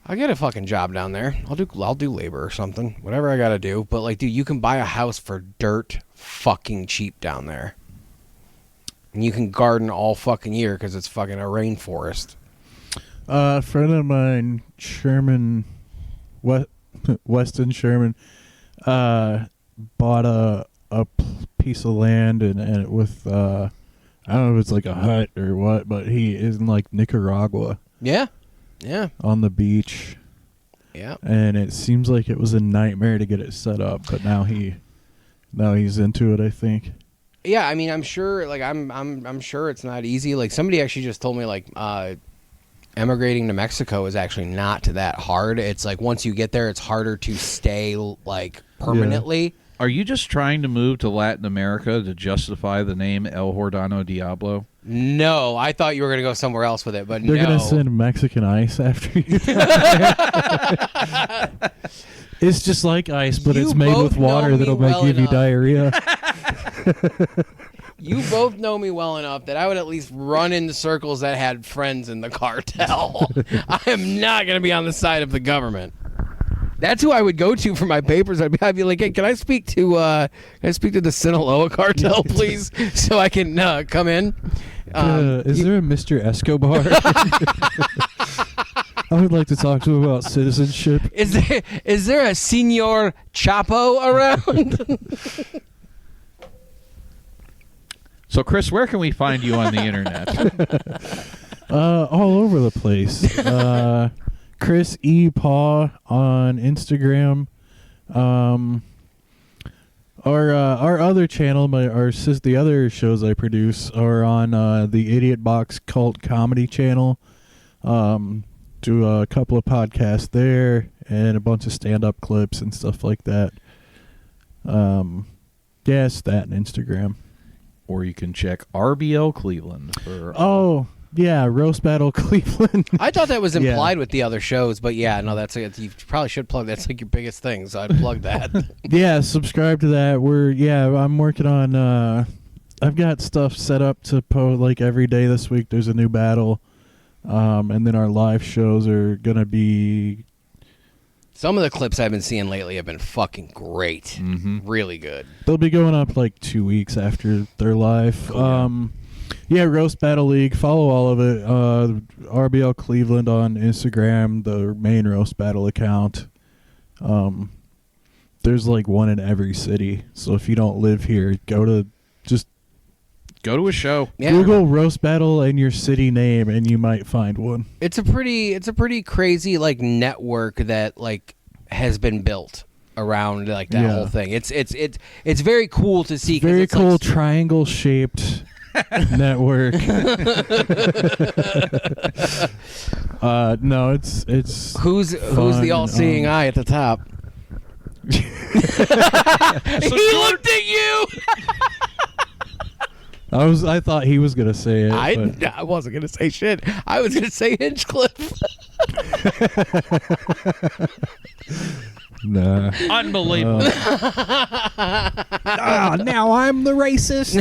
I'll get a fucking job down there. I'll do labor or something, whatever I gotta do. But dude, you can buy a house for dirt fucking cheap down there, and you can garden all fucking year because it's fucking a rainforest. A friend of mine, Sherman, Weston Sherman, bought a piece of land and with I don't know if it's like a hut or what, but he is in Nicaragua. Yeah. On the beach. Yeah. And it seems like it was a nightmare to get it set up, but now he's into it, I think. Yeah, I mean, I'm sure. I'm sure it's not easy. Somebody actually just told me emigrating to Mexico is actually not that hard. It's once you get there, it's harder to stay permanently. Yeah. Are you just trying to move to Latin America to justify the name El Jordano Diablo? No, I thought you were going to go somewhere else with it, but They're going to send Mexican ice after you. It's just like ice, but it's made with water that'll give you diarrhea. You both know me well enough that I would at least run into circles that had friends in the cartel. I am not going to be on the side of the government. That's who I would go to for my papers. I'd be like, hey, can I speak to the Sinaloa cartel, please, so I can come in? Is there a Mr. Escobar? I would like to talk to him about citizenship. Is there a Senor Chapo around? So, Chris, where can we find you on the internet? All over the place. Chris E. Paugh on Instagram. Our other channel, the other shows I produce are on the Idiot Box Cult Comedy channel. Do a couple of podcasts there and a bunch of stand-up clips and stuff like that. Yes, that and Instagram. Or you can check RBL Cleveland for... Yeah, Roast Battle Cleveland. I thought that was implied with the other shows, but yeah, no, you probably should plug. That's your biggest thing, so I'd plug that. Yeah, subscribe to that. I'm working on. I've got stuff set up to post every day this week. There's a new battle, and then our live shows are gonna be. Some of the clips I've been seeing lately have been fucking great, Mm-hmm. really good. They'll be going up 2 weeks after they're live. Cool, Yeah, Roast Battle League. Follow all of it. RBL Cleveland on Instagram, the main Roast Battle account. There's like one in every city. So if you don't live here, go to a show. Yeah. Google Roast Battle and your city name, and you might find one. It's a pretty crazy like network that like has been built around like that whole thing. It's very cool to see. Very it's cool like, triangle shaped network. No, it's who's the all-seeing eye at the top? He looked at you. I thought he was gonna say it. I wasn't gonna say shit. I was gonna say Hinchcliffe. Nah. Unbelievable. Now I'm the racist.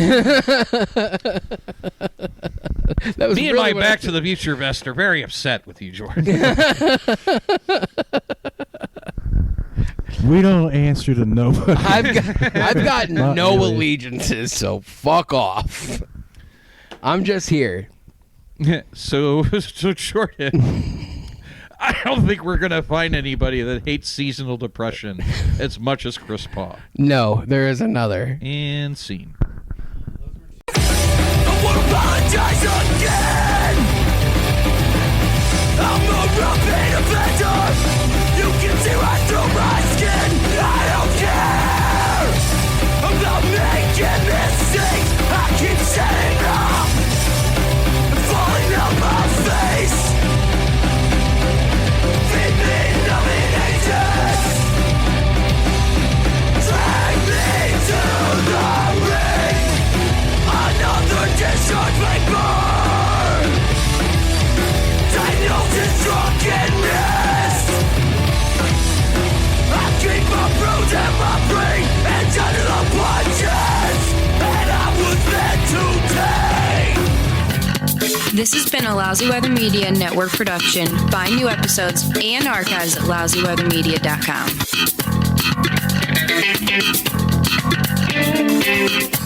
That was Me and really my what Back to the Future vest are very upset with you, Jordan. We don't answer to nobody. I've got Not no really. allegiances, so fuck off. I'm just here. So Jordan, I don't think we're going to find anybody that hates seasonal depression as much as Chris Paugh. No, there is another. And scene. I won't apologize again. I'm a repeat offender. You can see right through my skin. I don't care about making mistakes. I keep setting up and falling out my face. Feed me numbing agents. Drag me to the ring. Another discharge paper. Diagnosis drunkenness. I keep my bruise and my brain and under the punches. And I was meant to take. This has been a Lousy Weather Media Network production. Find new episodes and archives at lousyweathermedia.com.